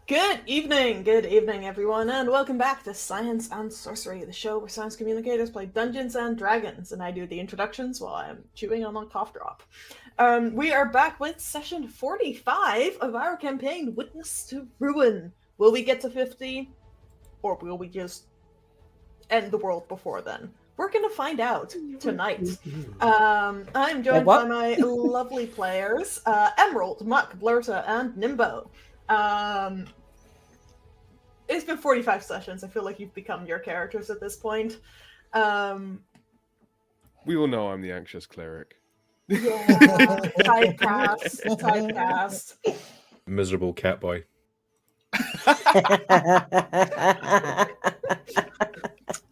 Good evening, everyone, and welcome back to Science and Sorcery, the show where science communicators play Dungeons and Dragons, and I do the introductions while I'm chewing on a cough drop. We are back with session 45 of our campaign, Witness to Ruin. Will we get to 50, or will we just end the world before then? We're gonna find out tonight. I'm joined by my lovely players, Emerald, Muck, Blurta, and Nimbo. It's been 45 sessions. I feel like you've become your characters at this point. We all know I'm the anxious cleric. Yeah, typecast. Miserable cat boy.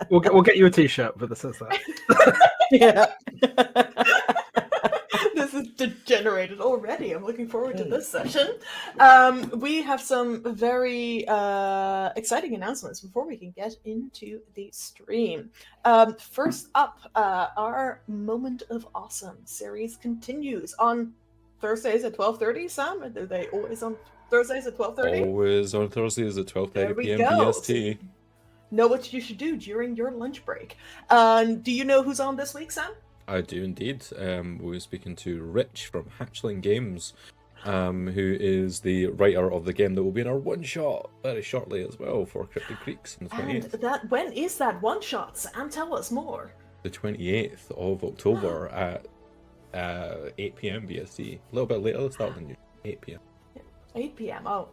We'll get you a t-shirt for the says that. Yeah. This is degenerated already. I'm looking forward to this session. We have some very exciting announcements before we can get into the stream. First up, our Moment of Awesome series continues on Thursdays at 12:30. Sam, are they always on Thursdays at 12:30? Always on Thursdays at 12:30 p.m. go. BST. Know what you should do during your lunch break. Do you know who's on this week, Sam? I do indeed. We were speaking to Rich from Hatchling Games, who is the writer of the game that will be in our one-shot very shortly as well for Cryptic Creeks on the 28th. When is that one-shot, Sam? Tell us more. The 28th of October at 8 p.m. BST. A little bit later start than you. 8 p.m. 8 p.m. Oh,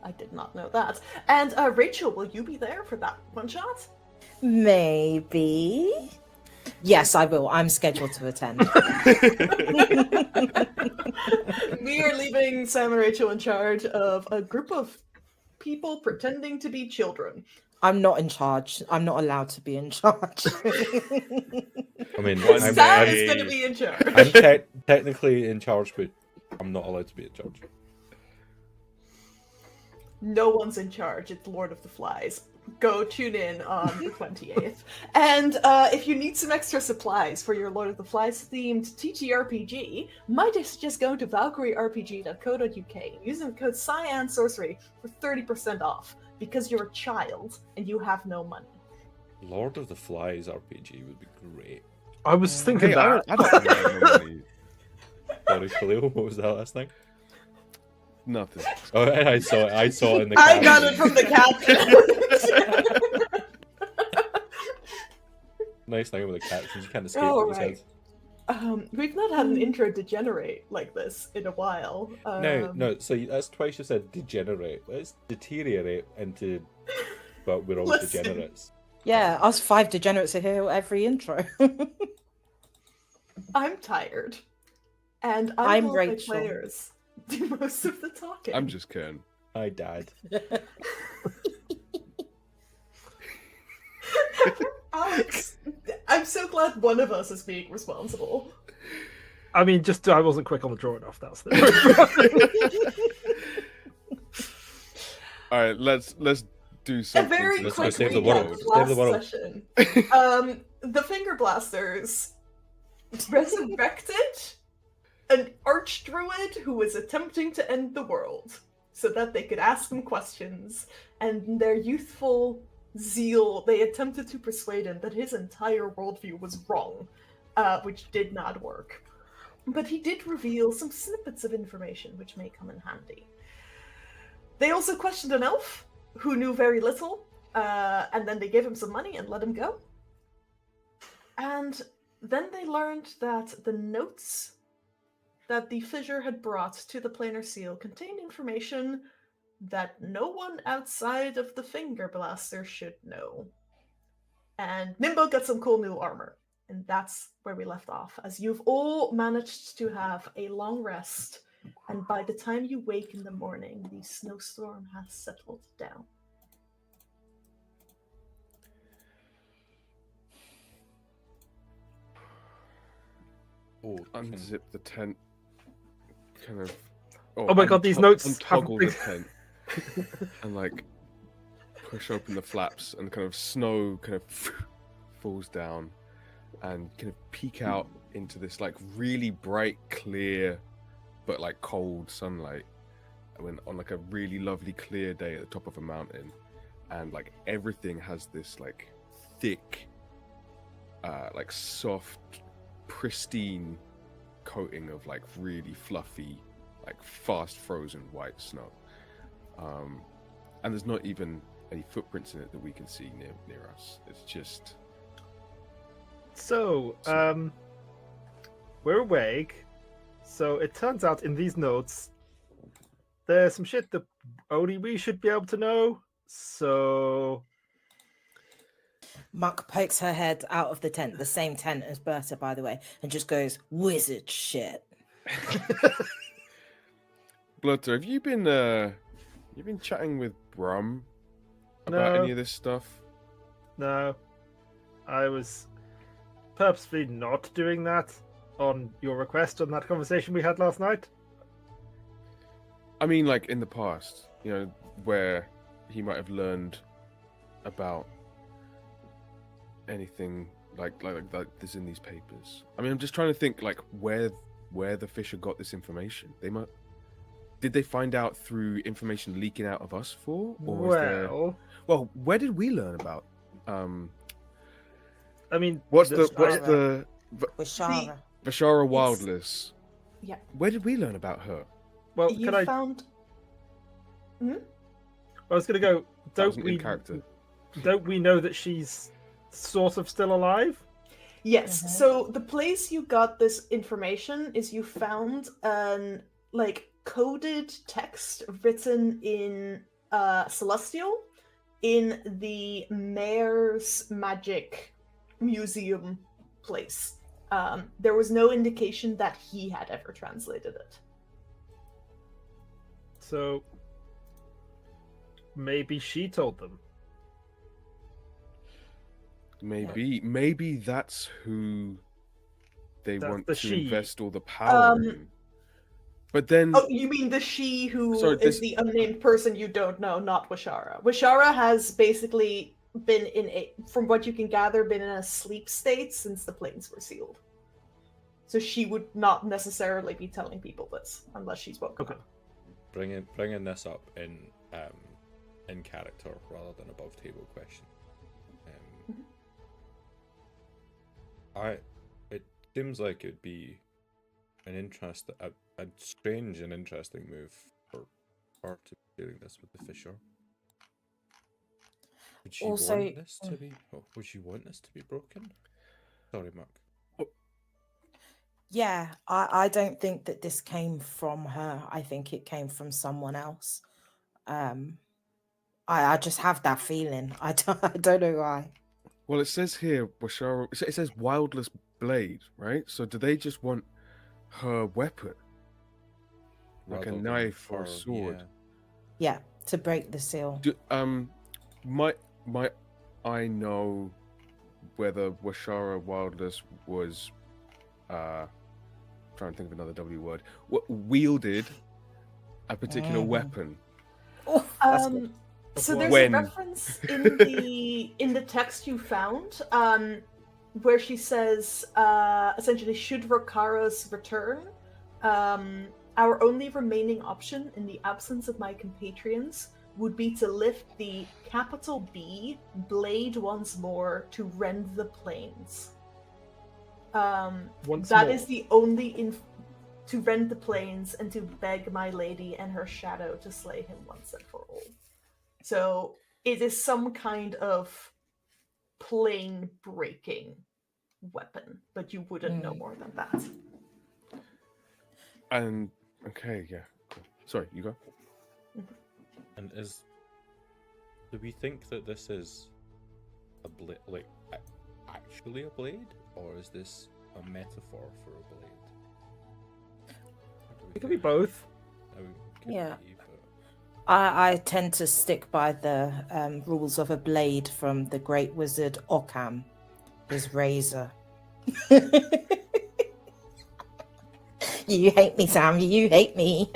I did not know that. And Rachel, will you be there for that one-shot? Maybe. Yes, I will. I'm scheduled to attend. We are leaving Sam and Rachel in charge of a group of people pretending to be children. I'm not in charge. I'm not allowed to be in charge. I mean, Sam is going to be in charge. I'm technically in charge, but I'm not allowed to be in charge. No one's in charge. It's Lord of the Flies. Go tune in on the 28th. And if you need some extra supplies for your Lord of the Flies themed TTRPG, might just go to valkyrierrpg.co.uk using the code SciAndSorcery for 30% off because you're a child and you have no money. Lord of the Flies RPG would be great. I was thinking that. I don't know. Sorry, Khalil, what was that last thing? Nothing. Oh, I saw it in the I got it from the caption. Nice thing with the captions, you can't escape Oh, what he right. says. We've not had an intro degenerate like this in a while. No, so that's twice you said degenerate. Let's deteriorate into, but we're all Listen. degenerates. Yeah, us 5 degenerates are here every intro. I'm tired. And I I'm will let my Rachel. players do most of the talking. I'm just kidding. Hi, Dad. Alex, I'm so glad one of us is being responsible. I mean, just I wasn't quick on the draw enough. That's the. All right, let's do A something. very Let's quick go save the recap world. of Save last the world. session. The Finger Blasters resurrected an archdruid who was attempting to end the world so that they could ask him questions, and in their youthful zeal, they attempted to persuade him that his entire worldview was wrong, which did not work. But he did reveal some snippets of information which may come in handy. They also questioned an elf who knew very little, and then they gave him some money and let him go. And then they learned that the notes that the fissure had brought to the planar seal contained information that no one outside of the Finger Blaster should know. And Nimbo got some cool new armor. And that's where we left off, as you've all managed to have a long rest, and by the time you wake in the morning, the snowstorm has settled down. Oh, Unzip the tent. Kind of. Oh my God, these notes have Untoggle the tent. And like push open the flaps, and kind of snow kind of falls down, and kind of peek out into this like really bright, clear, but like cold sunlight. when on like a really lovely clear day at the top of a mountain, and like everything has this like thick, like soft, pristine coating of like really fluffy, like fast frozen white snow. And there's not even any footprints in it that we can see near us. It's just So, we're awake. So it turns out in these notes, there's some shit that only we should be able to know. So, Muck pokes her head out of the tent, the same tent as Berta, by the way, and just goes, wizard shit. Blutter, have you been chatting with Brum about No. any of this stuff? no, I was purposefully not doing that on your request on that conversation we had last night. I mean, like in the past, you know, where he might have learned about anything like this in these papers. I mean, I'm just trying to think like where the Fisher got this information. Did they find out through information leaking out of us or well, where did we learn about? I mean, What's this- the Wishara. Bashara Wildless? Yeah. Where did we learn about her? well, You can I? found. I was gonna go. That was Don't an we? character. Don't we know that she's sort of still alive? Yes. Mhm. So the place you got this information is you found an like coded text written in Celestial in the mayor's magic museum place. There was no indication that he had ever translated it. So maybe she told them. Maybe that's who they That's want the to she. invest all the power in. But then Oh, you mean the she who Sorry, is this- the unnamed person you don't know, not Wishara. Wishara has basically been from what you can gather, been in a sleep state since the planes were sealed. So she would not necessarily be telling people this unless she's woken Okay. up. Bringing this up in character rather than above table question. It seems like it'd be a strange and interesting move for her to be doing this with the Fisher. Would she Also- want this to be? Would she want this to be broken? Sorry, Mark. Yeah, I don't think that this came from her. I think it came from someone else. I just have that feeling. I don't know why. well, it says here, Bashara. It says Wildless Blade, right? So do they just want her weapon, like Rather a than knife or her, a sword? Yeah, to break the seal. Might I know whether Washara Wildless was trying to think of another W word, wielded a particular Mhm. weapon? Oh, that's good. So there's When? a reference in the text you found, where she says essentially, should Rokara's return, our only remaining option in the absence of my compatriots would be to lift the capital B blade once more to rend the plains. Once That more. is the only to rend the plains and to beg my lady and her shadow to slay him once and for all. So it is some kind of plane breaking weapon, but you wouldn't know more than that. And okay, yeah. Cool. Sorry, you go. And do we think that this is a blade, like actually a blade, or is this a metaphor for a blade? What do we It could be think? both. Could Yeah. be, but- I tend to stick by the rules of a blade from the great wizard Occam, his razor. You hate me, Sam. You hate me.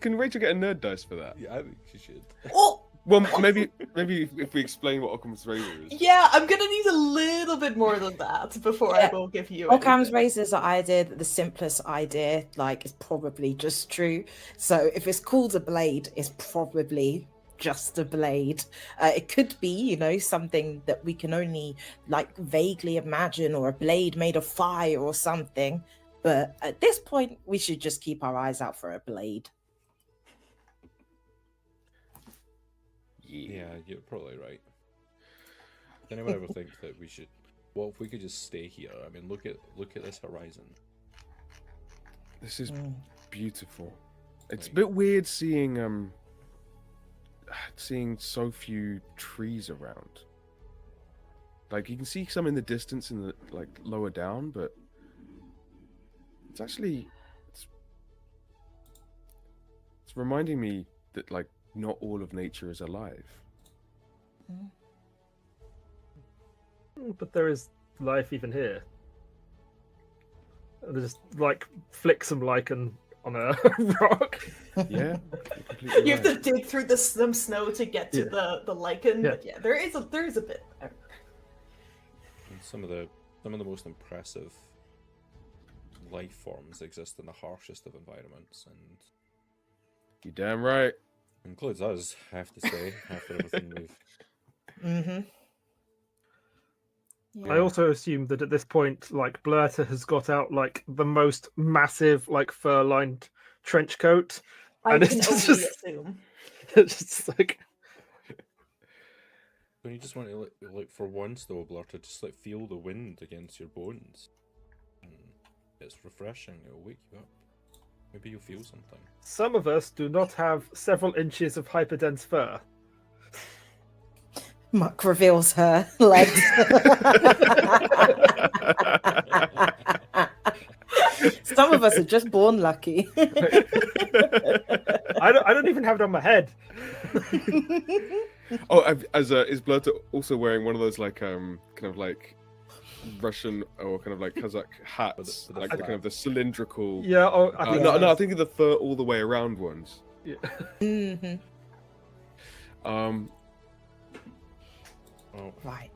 Can Rachel get a nerd dice for that? Yeah, I think she should. Oh, Well, maybe if we explain what Occam's razor is. Yeah, I'm gonna need a little bit more than that before I Yeah. will give you. Occam's anything. razors are idea that the simplest idea, like, is probably just true. So if it's called a blade, it's probably just a blade. It could be, you know, something that we can only like vaguely imagine, or a blade made of fire or something. But at this point, we should just keep our eyes out for a blade. Yeah, you're probably right. Does anyone ever think that we should? Well, if we could just stay here. I mean, look at this horizon. This is Mm. beautiful. It's a Like- bit weird seeing so few trees around. Like you can see some in the distance in the like lower down, but it's actually it's reminding me that like not all of nature is alive. But there is life even here. There's just like flick some lichen on a rock. Yeah, you're completely You have to right. dig through some snow to get to Yeah. the lichen. Yeah. But yeah, there is a bit there. And some of the most impressive life forms exist in the harshest of environments, and You're damn right. includes us. I have to say, after everything we've. Mm-hmm. I also assume that at this point, like Blurter has got out like the most massive, like fur-lined trench coat. I And can it's only just- assume. It's just like When you just want to like for once though, Blurter, just like feel the wind against your bones. And it's refreshing. It'll wake you up. Maybe you'll feel something. some of us do not have several inches of hyperdense fur. Muck reveals her legs. Some of us are just born lucky. I don't even have it on my head. Oh, is Blurter also wearing one of those like kind of like Russian or kind of like Kazakh hats, With the like the kind of the cylindrical? Yeah. Oh, I No, think no, I that's- think of the fur all the way around ones. yeah. Mhm. Oh, Right.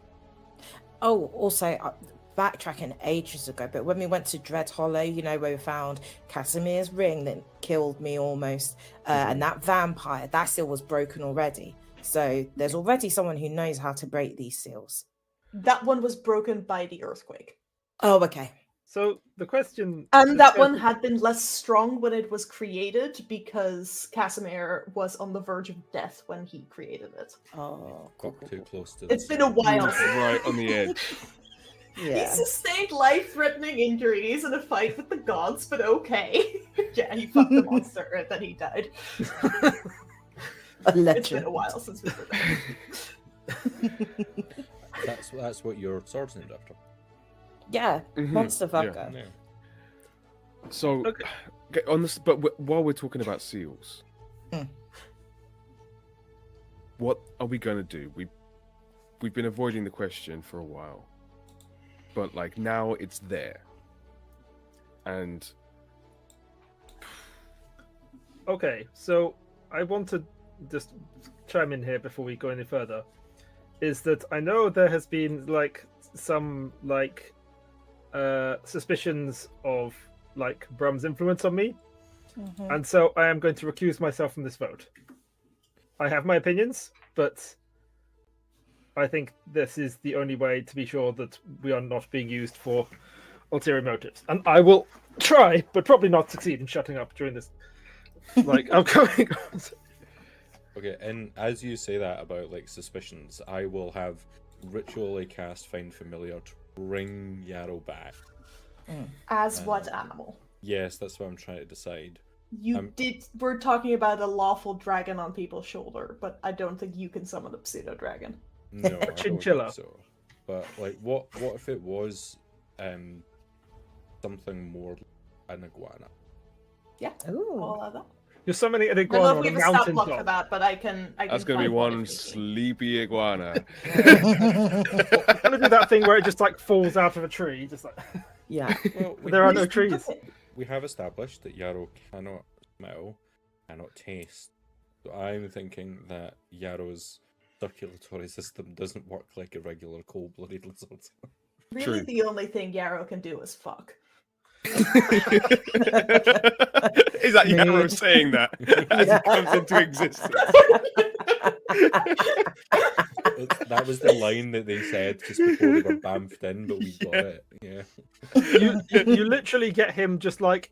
Oh, also, backtracking ages ago, but when we went to Dread Hollow, you know, where we found Casimir's ring that killed me almost, and that vampire, that seal was broken already. So there's already someone who knows how to break these seals. That one was broken by the earthquake. Oh, okay. So the question. And that one had been less strong when it was created because Casimir was on the verge of death when he created it. Oh, got too close to. It's been a while. Right on the edge. He yeah. sustained life-threatening injuries in a fight with the gods, but okay. Yeah, he fucked the monster and then he died. A It's been legend. a while since we did that. That's what your sword's named after. Yeah, Mhm, monster yeah. fucker. Yeah. So, Okay. okay, on this, but while we're talking about seals, Hmm. what are we gonna do? We've been avoiding the question for a while, but like now it's there, and Okay, so I want to just chime in here before we go any further. Is that I know there has been like some like suspicions of like Brum's influence on me, Mhm. and so I am going to recuse myself from this vote. I have my opinions, but I think this is the only way to be sure that we are not being used for ulterior motives. And I will try, but probably not succeed in shutting up during this like upcoming. Okay, and as you say that about like suspicions, I will have ritually cast Find Familiar to bring Yarrow back. As what animal? Yes, that's what I'm trying to decide. You we're talking about a lawful dragon on people's shoulder, but I don't think you can summon a pseudo dragon. No, I don't chinchilla. think so. But like, what if it was something more like an iguana? Yeah, Ooh. I'll allow that. You're summoning an I don't iguana know on if a we have a stat mountain block for top. that, but I can. that's gonna be find one if need be. sleepy iguana. I'm gonna do that thing where it just like falls out of a tree, just like. Yeah. Well, There are no Please trees. do it. we have established that Yarrow cannot smell, cannot taste, So I'm thinking that Yarrow's circulatory system doesn't work like a regular cold-blooded lizard. Really, True. the only thing Yarrow can do is fuck. Is that Yarrow Mood. saying that as Yeah. it comes into existence? That was the line that they said just before they were bamfed in, but we got it. Yeah. You literally get him just like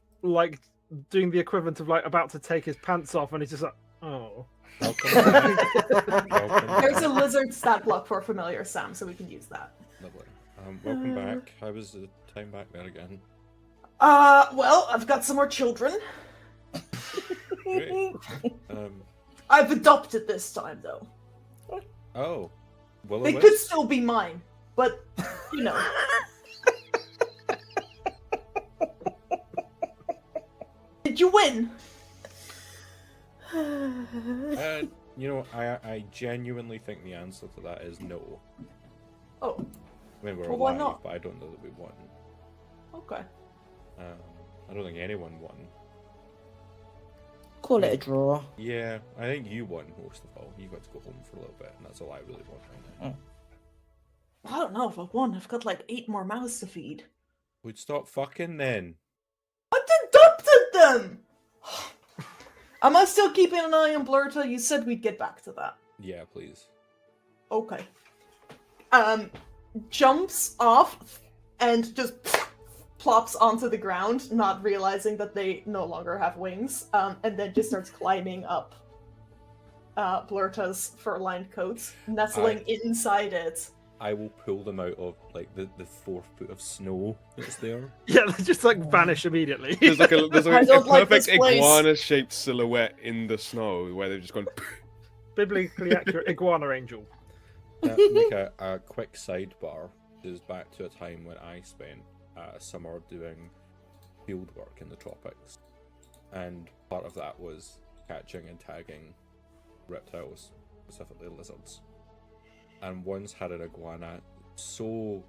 doing the equivalent of like about to take his pants off, and he's just like, oh. Welcome back. Welcome There's a back. lizard stat block for familiar Sam, so we can use that. Lovely. Welcome back. How was the time back there again? Well, I've got some more children. Great. I've adopted this time, though. Oh. Well, They could still be mine, but, you know. Did you win? You know, I genuinely think the answer to that is no. Oh, I mean, we're Well, why alive, not? but I don't know that we won. okay. I don't think anyone won. Call it a draw. Yeah, I think you won most of all. You got to go home for a little bit, and that's all I really want right now. I don't know if I won. I've got like 8 more mouths to feed. We'd stop fucking then. I adopted them! Am I still keeping an eye on Blurta? You said we'd get back to that. Yeah, please. Okay. Jumps off and just plops onto the ground, not realizing that they no longer have wings, and then just starts climbing up Blurta's fur-lined coat, nestling inside it. I will pull them out of like the 4 foot of snow that's there. Yeah, they just like vanish immediately. There's like I a don't like perfect this place. iguana-shaped silhouette in the snow where they've just gone. Biblically accurate iguana angel. Make a quick sidebar is back to a time when I spent a summer doing field work in the tropics, and part of that was catching and tagging reptiles, specifically lizards. And once had an iguana so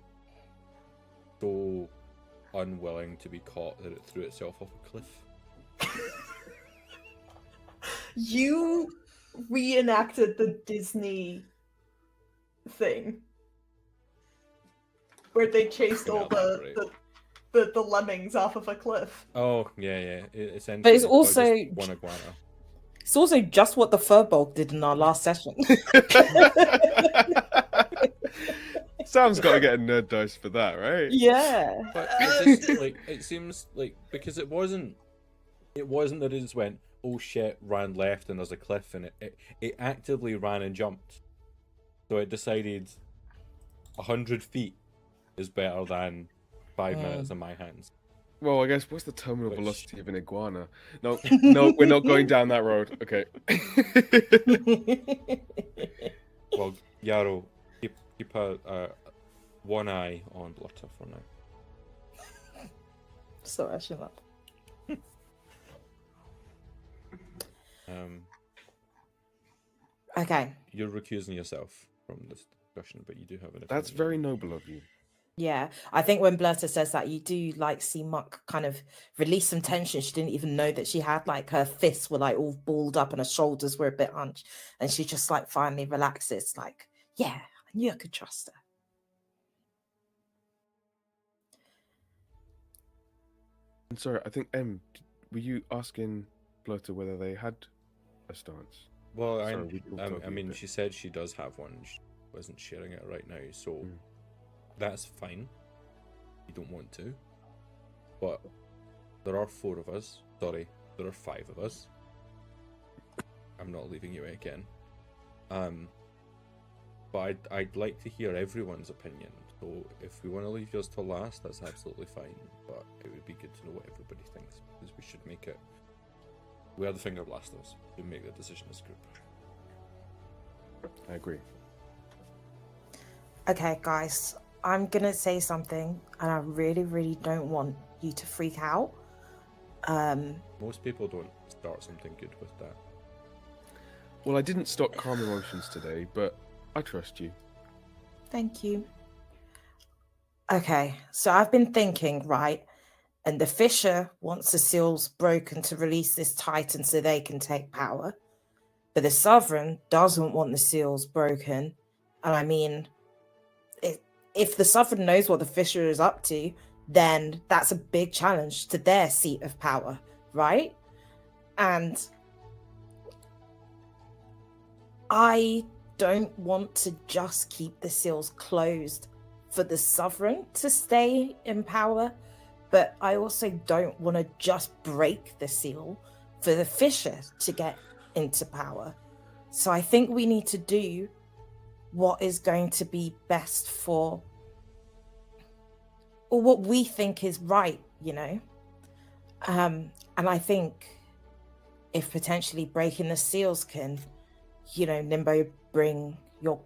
unwilling to be caught that it threw itself off a cliff. You reenacted the Disney thing where they chased all the lemmings off of a cliff. Oh yeah. Essentially, But it's just also- one iguana. It's also just what the Furbolg did in our last session. Sam's got to get a nerd dice for that, right? Yeah. But it just, like, it seems like because it wasn't that it just went, oh shit, ran left and there's a cliff, and it actively ran and jumped. So it decided 100 feet is better than 5 minutes in my hands. Well, I guess what's the terminal Which- velocity of an iguana? No, we're not going down that road. Okay. Well, Yarrow, keep a one eye on Blurta for now. Sorry, I shouldn't have. Okay. You're recusing yourself from this discussion, but you do have an That's opinion. very noble of you. Yeah, I think when Blurta says that, you do like see Muck kind of release some tension. She didn't even know that she had, like, her fists were like all balled up and her shoulders were a bit hunched, and she just like finally relaxes. Like, yeah, I knew I could trust her. I'm sorry, I think were you asking Blurta whether they had a stance? Well, Sorry, we talked over I you a mean, bit. she said she does have one. She wasn't sharing it right now, so that's fine. You don't want to, but there are 4 of us. Sorry, there are 5 of us. I'm not leaving you again. But I'd like to hear everyone's opinion. So if we want to leave yours till last, that's absolutely fine. But it would be good to know what everybody thinks, because we should make it. We are the Finger Blasters. We make the decision as a group. I agree. Okay, guys, I'm gonna say something, and I really, really don't want you to freak out. Most people don't start something good with that. Well, I didn't stock calm emotions today, but I trust you. Thank you. Okay, so I've been thinking, right? And the Fisher wants the seals broken to release this Titan so they can take power. But the Sovereign doesn't want the seals broken. And I mean, if the Sovereign knows what the Fisher is up to, then that's a big challenge to their seat of power, right? And I don't want to just keep the seals closed for the Sovereign to stay in power, but I also don't want to just break the seal for the Fisher to get into power. So I think we need to do what is going to be best for, or what we think is right, you know? And I think if potentially breaking the seals can, you know, Nimbo, bring your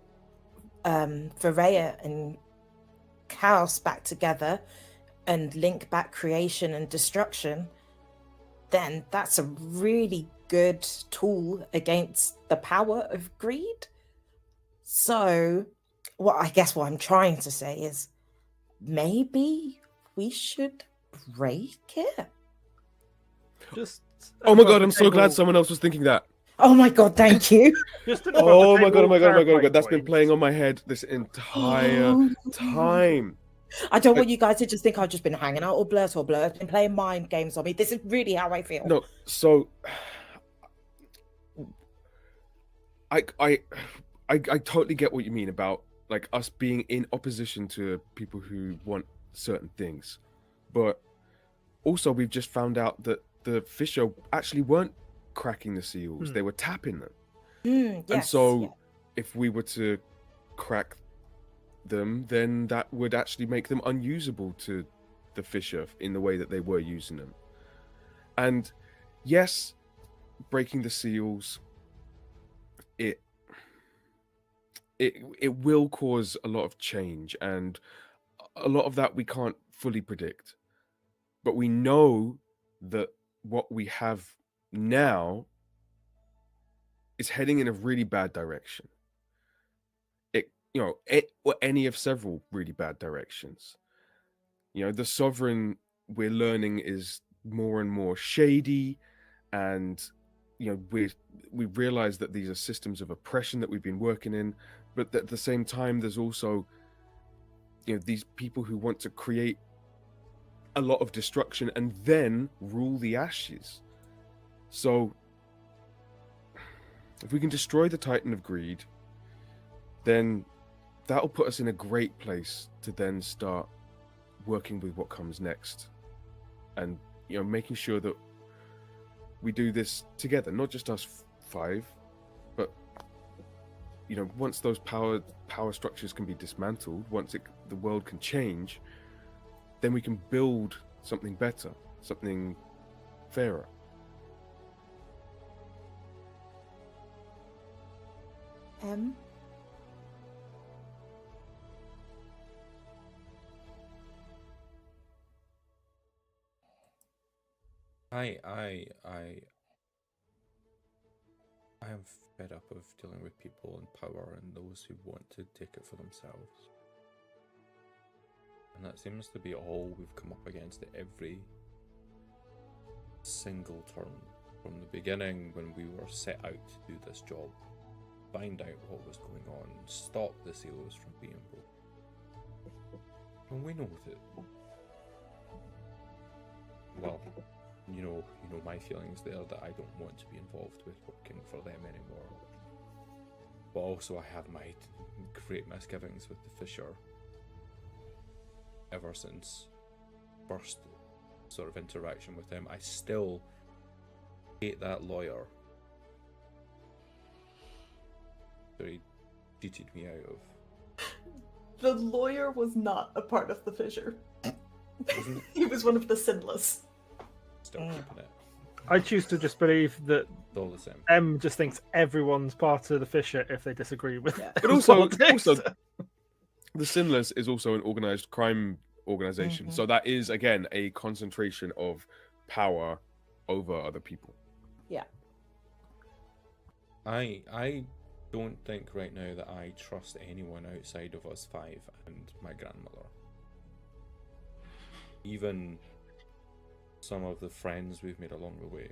Varaya and Chaos back together and link back creation and destruction, then that's a really good tool against the power of greed. So, what I'm trying to say is maybe we should break it. Just Oh my above god, the I'm so glad table- someone else was thinking that. Oh my god, thank you. Just above the Oh my god, table oh my god, oh my god, oh my clarifying god. That's been point. playing on my head this entire time. I don't want you guys to just think I've just been hanging out or Blurt been playing mind games on me. This is really how I feel. No, so I totally get what you mean about like us being in opposition to people who want certain things. But also we've just found out that the Fisher actually weren't cracking the seals, they were tapping them. Yes, And so yeah. if we were to crack them, then that would actually make them unusable to the Fisher in the way that they were using them. And yes, breaking the seals, it will cause a lot of change, and a lot of that we can't fully predict. But we know that what we have now is heading in a really bad direction. Or any of several really bad directions. You know, the Sovereign, we're learning, is more and more shady, and you know, we realize that these are systems of oppression that we've been working in, but at the same time there's also, you know, these people who want to create a lot of destruction and then rule the ashes. So if we can destroy the Titan of Greed, then that'll put us in a great place to then start working with what comes next, and you know, making sure that we do this together, not just us five, but you know, once those power structures can be dismantled, once the world can change, then we can build something better, something fairer. I am fed up of dealing with people in power and those who want to take it for themselves. And that seems to be all we've come up against at every single turn. From the beginning, when we were set out to do this job, find out what was going on, stop the seals from being broken. And we know that, well, you know my feelings there, that I don't want to be involved with working for them anymore. But also I have my great misgivings with the Fisher ever since first sort of interaction with him. I still hate that lawyer that he cheated me out of. The lawyer was not a part of the Fisher. Wasn't it? He was one of the sinless. Still keeping it. I choose to just believe that It's all the same. M just thinks everyone's part of the Fisher if they disagree with. Yeah. But also, politics. the Sinless is also an organized crime organization, Mhm. so that is again a concentration of power over other people. I don't think right now that I trust anyone outside of us five and my grandmother. Even some of the friends we've made along the way.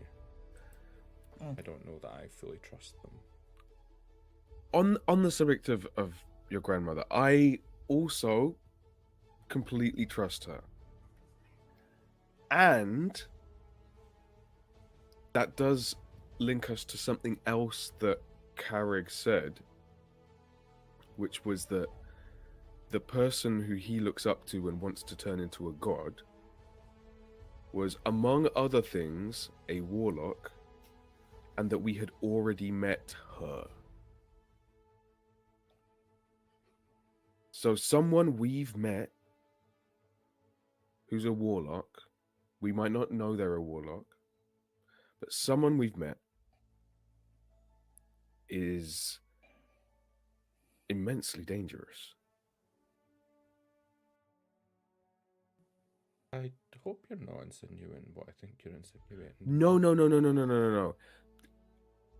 I don't know that I fully trust them. on the subject of your grandmother, I also completely trust her. And that does link us to something else that Carrig said, which was that the person who he looks up to and wants to turn into a god was, among other things, a warlock, and that we had already met her. So someone we've met who's a warlock, we might not know they're a warlock, but someone we've met is immensely dangerous. I hope you're not insinuating what I think you're insinuating. No.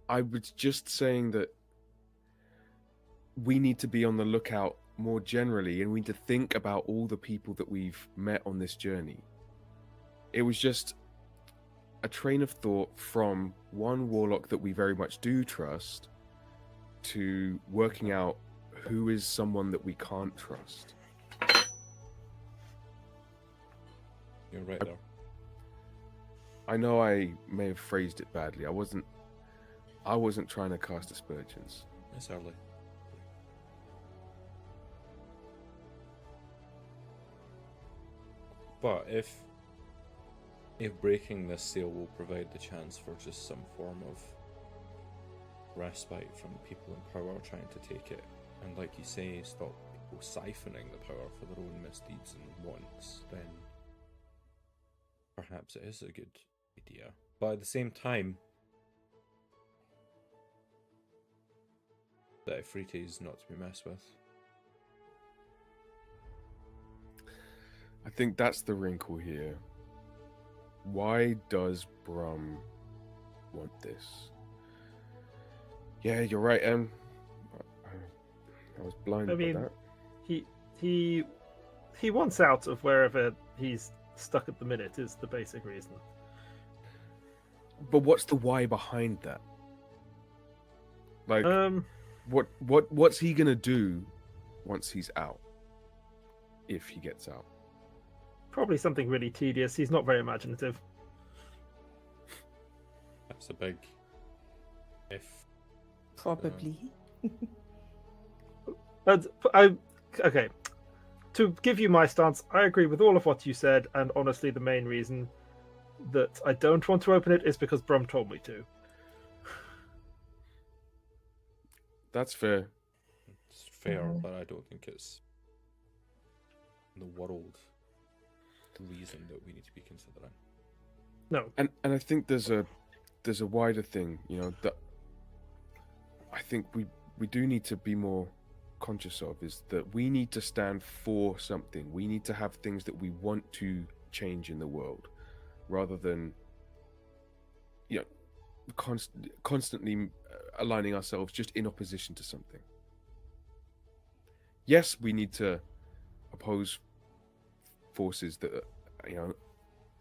I was just saying that we need to be on the lookout more generally, and we need to think about all the people that we've met on this journey. It was just a train of thought from one warlock that we very much do trust to working out who is someone that we can't trust. You're right there. I know I may have phrased it badly. I wasn't trying to cast aspersions. It's early. But if breaking this seal will provide the chance for just some form of respite from people in power trying to take it, and like you say, stop people siphoning the power for their own misdeeds and wants, then perhaps it is a good idea. But at the same time, that Ifriti is not to be messed with. I think that's the wrinkle here. Why does Brum want this? Yeah, you're right, I was blinded by that. He wants out of wherever he's stuck at the minute is the basic reason. But what's the why behind that? Like, what's he gonna do once he's out? If he gets out? Probably something really tedious. He's not very imaginative. That's a big if. Probably. Okay. To give you my stance, I agree with all of what you said, and honestly, the main reason that I don't want to open it is because Brum told me to. That's fair. It's fair, but I don't think it's the world reason that we need to be considering. No. And I think there's a wider thing, that I think we do need to be more conscious of, is that we need to stand for something. We need to have things that we want to change in the world, rather than constantly aligning ourselves just in opposition to something. Yes, we need to oppose forces that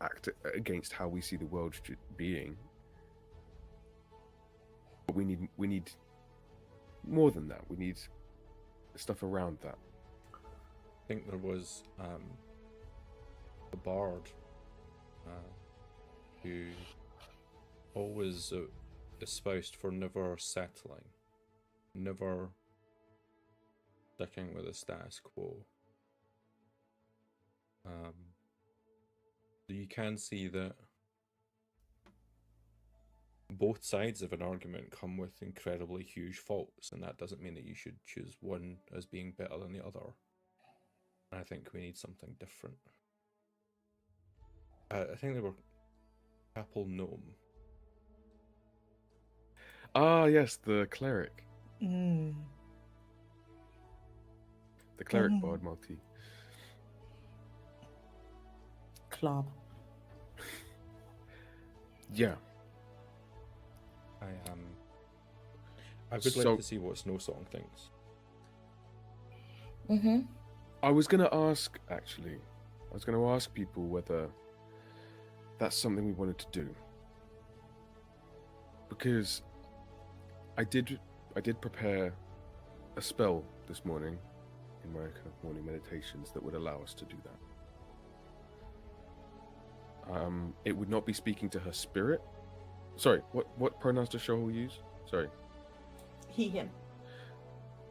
act against how we see the world being, but we need more than that. We need stuff around that. I think there was a bard who always espoused for never settling, never sticking with the status quo. You can see that both sides of an argument come with incredibly huge faults, and that doesn't mean that you should choose one as being better than the other. I think we need something different. I think they were Apple Gnome. Ah, yes, the cleric. Mm. The cleric bard multi. Club. Yeah. I would like to see what Snowsong thinks. Mm-hmm. I was going to ask people whether that's something we wanted to do. Because I did prepare a spell this morning in my kind of morning meditations that would allow us to do that. It would not be speaking to her spirit. Sorry, what pronouns does Shohol use? Sorry, He, him.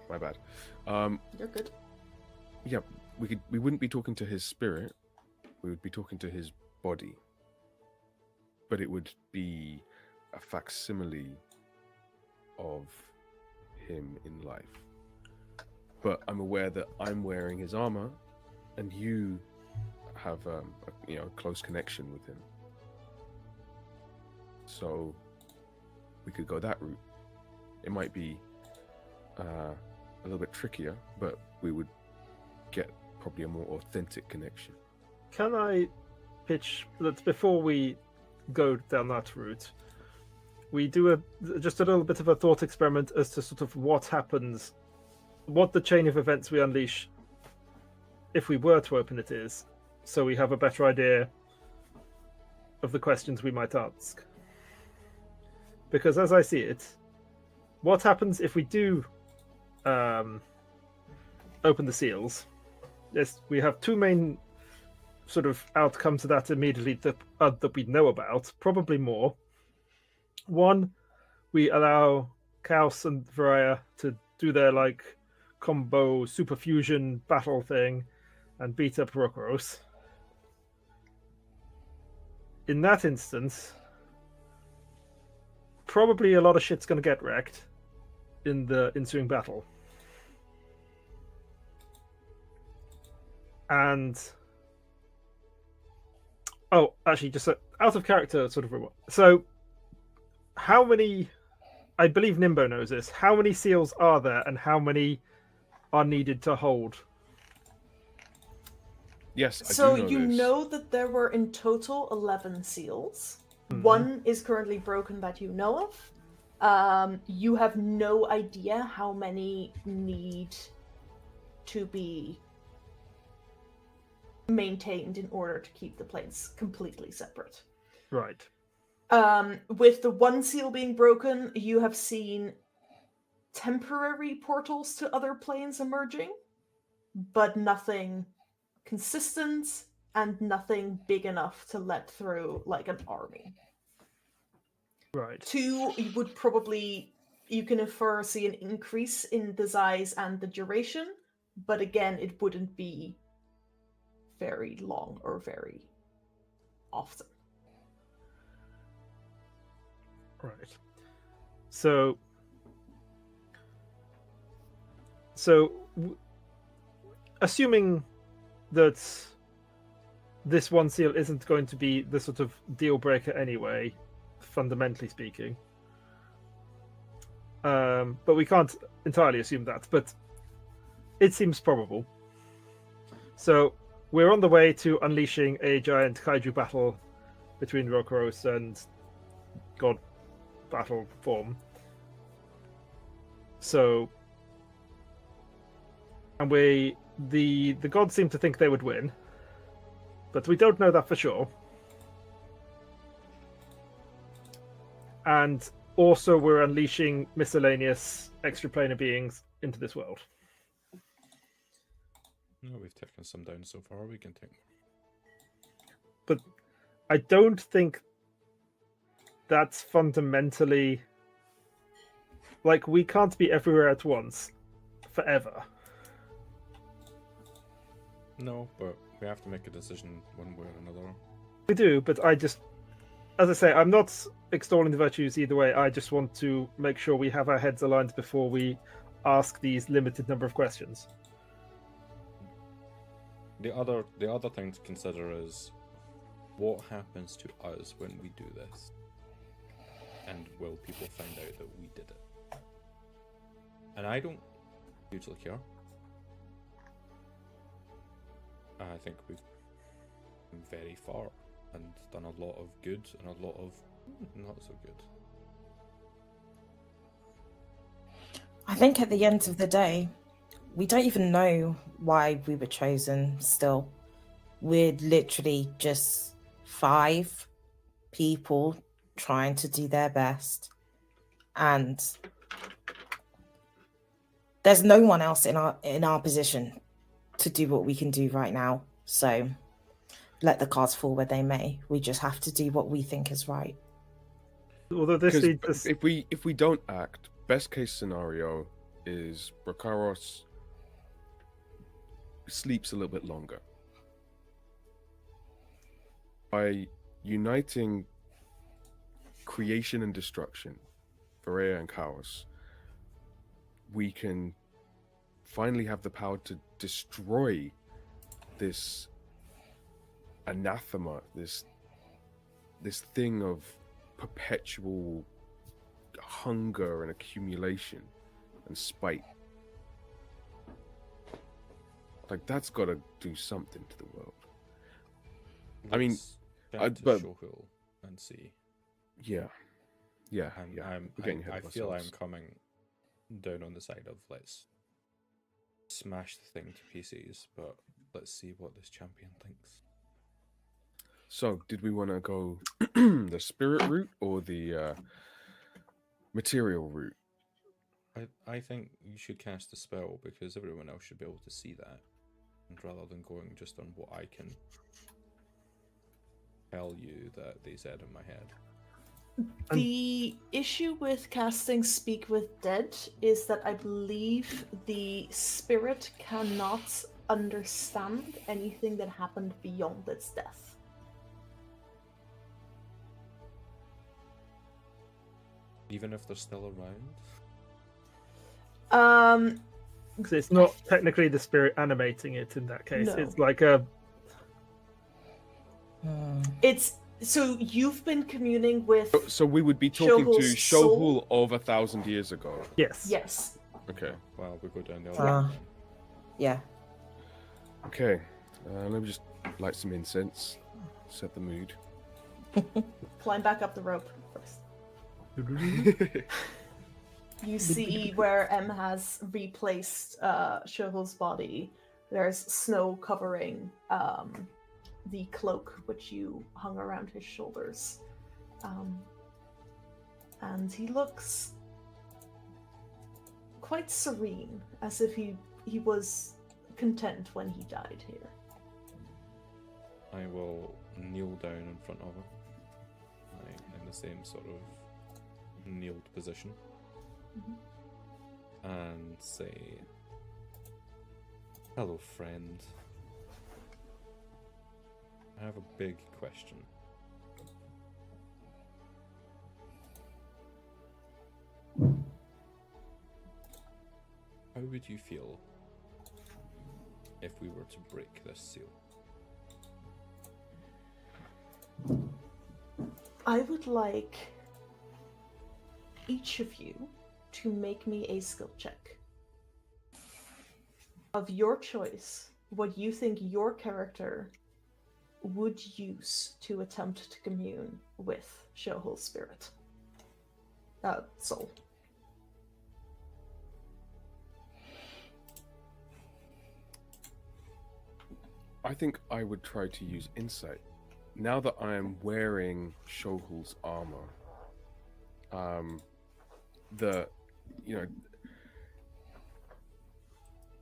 my bad. You're good. Yeah, we wouldn't be talking to his spirit. We would be talking to his body. But it would be a facsimile of him in life. But I'm aware that I'm wearing his armor, and you have a close connection with him. So we could go that route. It might be a little bit trickier, but we would get probably a more authentic connection. Can I pitch that before we go down that route, we do just a little bit of a thought experiment as to sort of what happens, what the chain of events we unleash if we were to open it is, so we have a better idea of the questions we might ask. Because as I see it, what happens if we do open the seals? Yes, we have two main sort of outcomes of that immediately that we know about, probably more. One, we allow Chaos and Varaya to do their like combo super fusion battle thing and beat up Rokoros. In that instance, probably a lot of shit's going to get wrecked in the ensuing battle. And oh, actually, just out of character sort of remark. So, how many? I believe Nimbo knows this. How many seals are there, and how many are needed to hold? Yes, So I do know you this. know that there were in total 11 seals. Mhm. One is currently broken that you know of. You have no idea how many need to be maintained in order to keep the planes completely separate. Right. With the one seal being broken, you have seen temporary portals to other planes emerging, but nothing consistent and nothing big enough to let through like an army. Right. Two, you can infer see an increase in the size and the duration, but again, it wouldn't be very long or very often. Right. So assuming that this one seal isn't going to be the sort of deal breaker anyway, fundamentally speaking, but we can't entirely assume that, but it seems probable. So we're on the way to unleashing a giant kaiju battle between Rokoros and God battle form. So, and the gods seem to think they would win, but we don't know that for sure. And also, we're unleashing miscellaneous extraplanar beings into this world. No, we've taken some down so far. We can take more. But I don't think that's fundamentally like we can't be everywhere at once forever. No, but we have to make a decision one way or another. We do, but as I say, I'm not extolling the virtues either way. I just want to make sure we have our heads aligned before we ask these limited number of questions. The other thing to consider is what happens to us when we do this, and will people find out that we did it? And I don't usually care. I think we've come very far and done a lot of good and a lot of not so good. I think at the end of the day, we don't even know why we were chosen still. We're literally just 5 people trying to do their best. And there's no one else in our position to do what we can do right now. So let the cards fall where they may. We just have to do what we think is right. Although this Because leads us... if we don't act, best case scenario is Rakaros sleeps a little bit longer. By uniting creation and destruction, Varela and Chaos, we can finally have the power to destroy this anathema, this thing of perpetual hunger and accumulation and spite. Like, that's got to do something to the world. I mean, Let's chat to but- Shohul and see. Yeah. I feel I'm coming down on the side of let's smash the thing to pieces, but let's see what this champion thinks. So, did we want to go the spirit route or the material route? I think you should cast a spell because everyone else should be able to see that, and rather than going just on what I can tell you that they said in my head. The issue with casting Speak with Dead is that I believe the spirit cannot understand anything that happened beyond its death. Even if they're still around? Because it's not technically the spirit animating it in that case. No. It's like a... It's so you've been communing with So we would be talking to Shohul's soul? Shohul of 1,000 years ago. Yes. yes. Okay. Well, we go down the other Yeah. Okay. Let me just light some incense. Set the mood. Climb back up the rope first. You see where M has replaced Shohul's body. There's snow covering the cloak which you hung around his shoulders. And he looks quite serene, as if he was content when he died here. I will kneel down in front of him, right, in the same sort of kneeled position, and say, "Hello, friend. I have a big question. How would you feel if we were to break this seal?" I would like each of you to make me a skill check. Of your choice, what you think your character would use to attempt to commune with Shohul's spirit. Soul. I think I would try to use insight. Now that I am wearing Shohul's armor,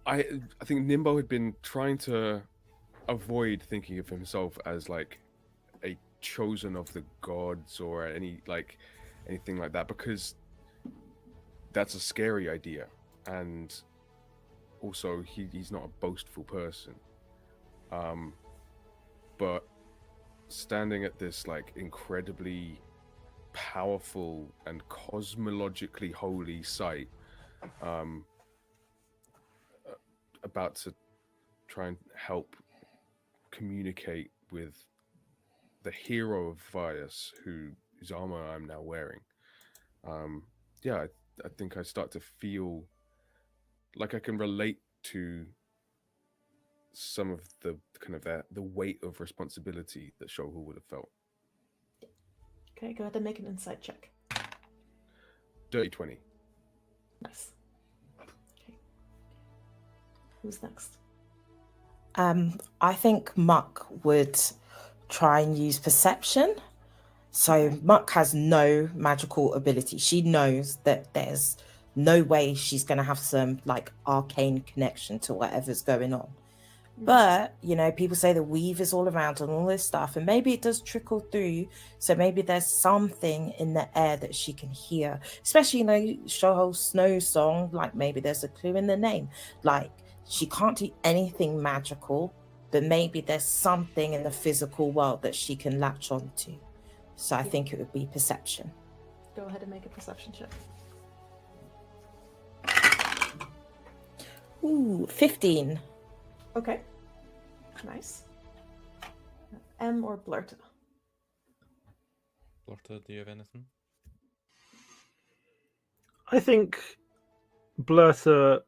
I think Nimbo had been trying to avoid thinking of himself as like a chosen of the gods or anything like that, because that's a scary idea, and also he's not a boastful person. But standing at this like incredibly powerful and cosmologically holy site, about to try and help communicate with the hero of Vias, whose armor I'm now wearing. I think I start to feel like I can relate to some of the kind of the weight of responsibility that Shohul would have felt. Okay, go ahead and make an insight check. Dirty 20. Nice. Okay. Who's next? I think Muck would try and use perception. So Muck has no magical ability. She knows that there's no way she's going to have some like arcane connection to whatever's going on. But, you know, people say the weave is all around and all this stuff, and maybe it does trickle through. So maybe there's something in the air that she can hear, especially, you know, Shoho Snow song. Like maybe there's a clue in the name. Like she can't do anything magical, but maybe there's something in the physical world that she can latch onto. So I think it would be perception. Go ahead and make a perception check. Ooh, 15. Okay. Nice. M or Blurta? Blurta, do you have anything? I think Blurta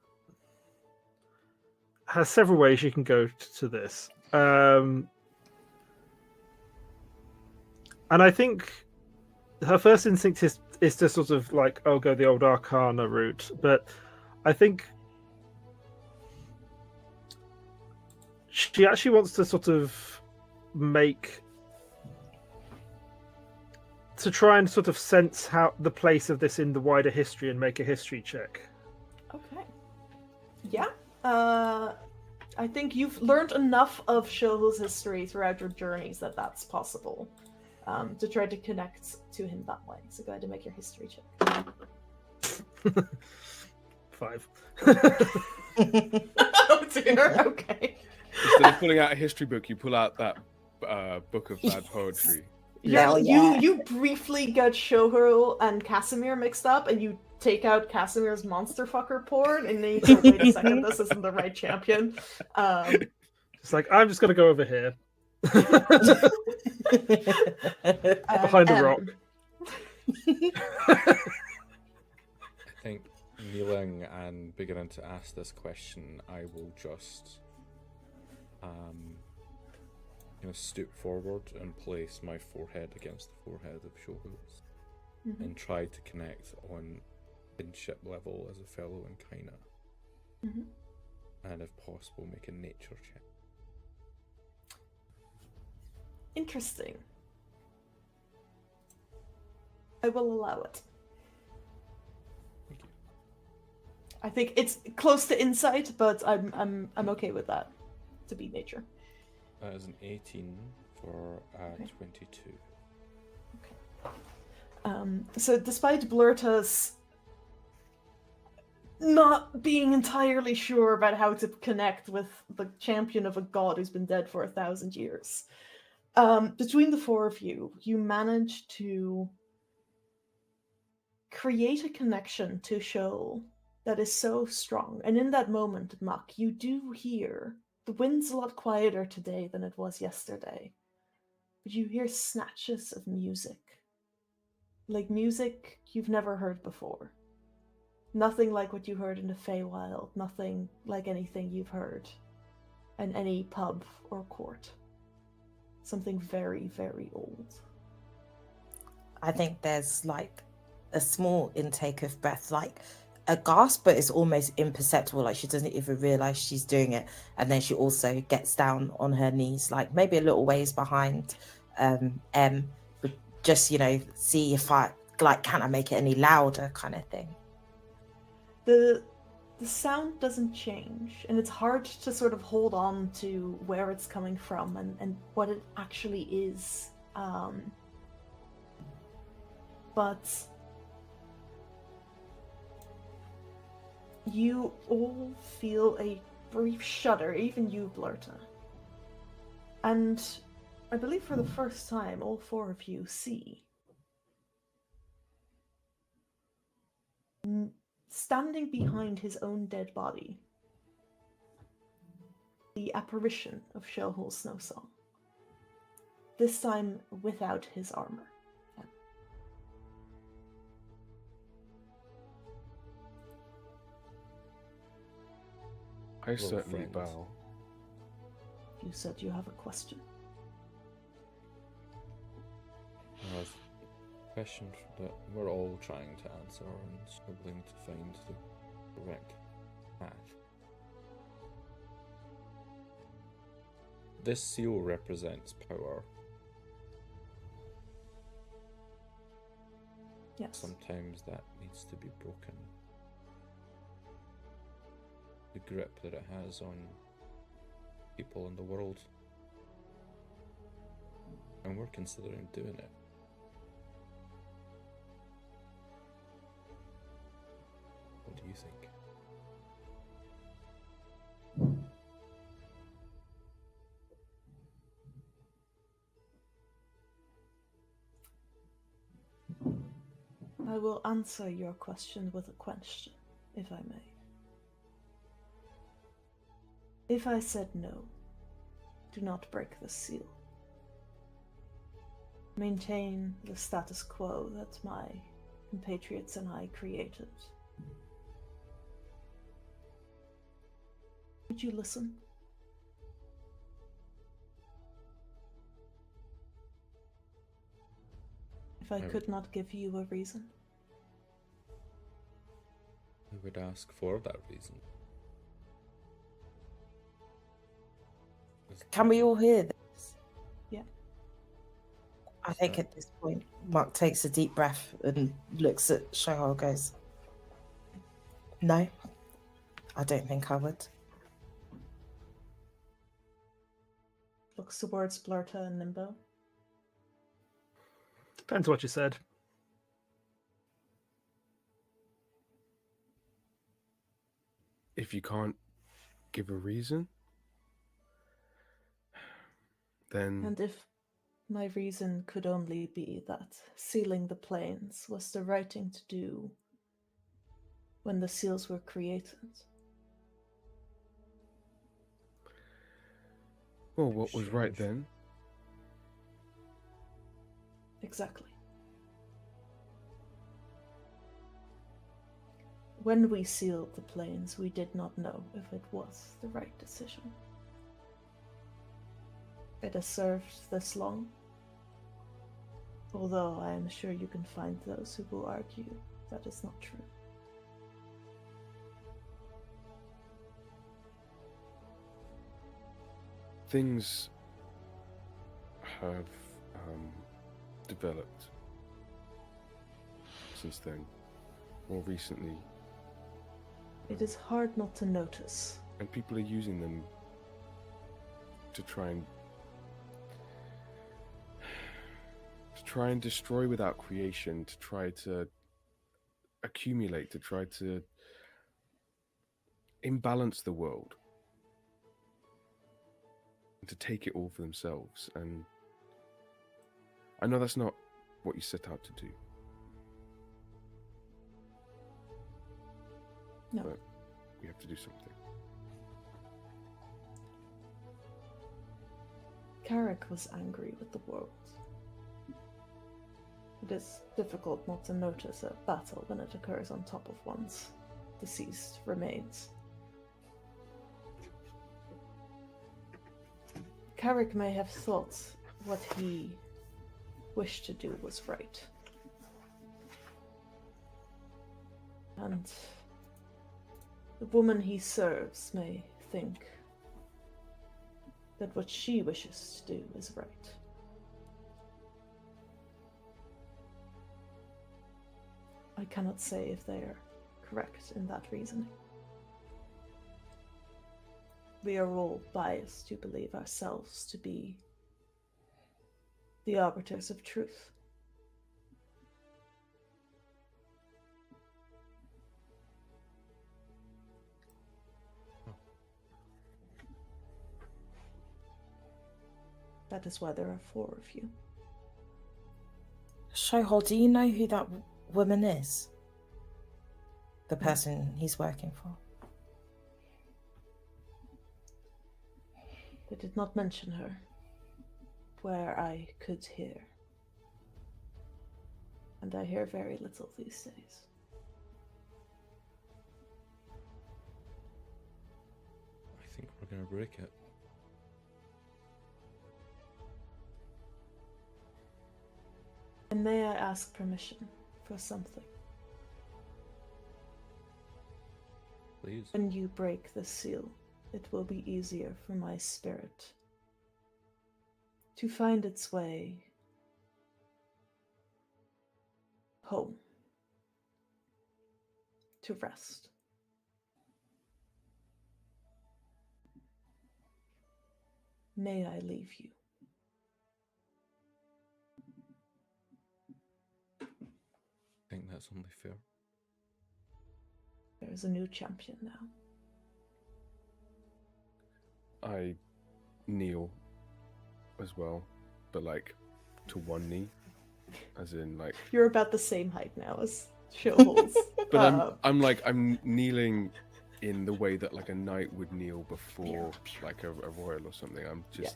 has several ways you can go to this. And I think her first instinct is to sort of like, oh, go the old Arcana route. But I think she actually wants to sort of try and sort of sense how the place of this in the wider history and make a history check. Okay. Yeah. I think you've learned enough of Shoho's history throughout your journeys that that's possible. To try to connect to him that way. So go ahead and make your history check. 5. Oh dear, okay. Instead of pulling out a history book, you pull out that book of bad poetry. Yeah, Yeah. you briefly get Shoho and Casimir mixed up, and you take out Casimir's monster fucker porn, and then you go, wait a second, this isn't the right champion. It's like, I'm just going to go over here. Behind a rock. I think kneeling and beginning to ask this question, I will just stoop forward and place my forehead against the forehead of Shoho's and try to connect on kinship level as a fellow in Kaina. And if possible, make a nature check. Interesting. I will allow it. Thank you. I think it's close to insight, but I'm okay with that to be nature. That is an 18 for 22. So despite Blurta's not being entirely sure about how to connect with the champion of a god who's been dead for 1,000 years, between the four of you, you manage to create a connection to Shoal that is so strong. And in that moment, Muck, you do hear the wind's a lot quieter today than it was yesterday, but you hear snatches of music. Like music you've never heard before. Nothing like what you heard in the Feywild, nothing like anything you've heard in any pub or court. Something very, very old. I think there's like a small intake of breath, like a gasp, but it's almost imperceptible. Like she doesn't even realize she's doing it. And then she also gets down on her knees, like maybe a little ways behind M, but just, see if can I make it any louder kind of thing. The sound doesn't change, and it's hard to sort of hold on to where it's coming from and what it actually is. But you all feel a brief shudder, even you, Blurta. And I believe for the first time, all four of you see standing behind his own dead body, the apparition of Shoal Snowsong. This time without his armor. I certainly friends. bow. You said you have a question. There's a question that we're all trying to answer and struggling to find the correct path. This seal represents power. Yes. Sometimes that needs to be broken. the grip that it has on people in the world. And we're considering doing it. What do you think? I will answer your question with a question, if I may. If I said no, do not break the seal. Maintain the status quo that my compatriots and I created. Would you listen? If I could not give you a reason? I would ask for that reason. Can we all hear this? Yeah. I think at this point, Mark takes a deep breath and looks at Shahal, goes, "No, I don't think I would." Looks towards Blurta and Nimbo. Depends what you said. If you can't give a reason, then... And if my reason could only be that sealing the plains was the right thing to do when the seals were created. Well, what was right then? Exactly. When we sealed the plains, we did not know if it was the right decision. It has served this long, although I am sure you can find those who will argue that is not true. Things have developed since then, more recently, It is hard not to notice. and people are using them to try and destroy without creation, to try to accumulate, to try to imbalance the world, and to take it all for themselves. And I know that's not what you set out to do. No. But we have to do something. Carrick was angry with the world. It is difficult not to notice a battle when it occurs on top of one's deceased remains. Carrick may have thought what he wished to do was right. And the woman he serves may think that what she wishes to do is right. I cannot say if they are correct in that reasoning. We are all biased to believe ourselves to be the arbiters of truth. That is why there are 4 of you. Shohol, do you know who that woman is? The person he's working for? They did not mention her where I could hear. And I hear very little these days. I think we're going to break it. And may I ask permission for something? Please. When you break the seal, it will be easier for my spirit to find its way home, to rest. may I leave you? I think that's only fair. There is a new champion now. I kneel as well, but like to one knee, as in like. You're about the same height now as Shoals. But I'm kneeling in the way that like a knight would kneel before like a royal or something. I'm just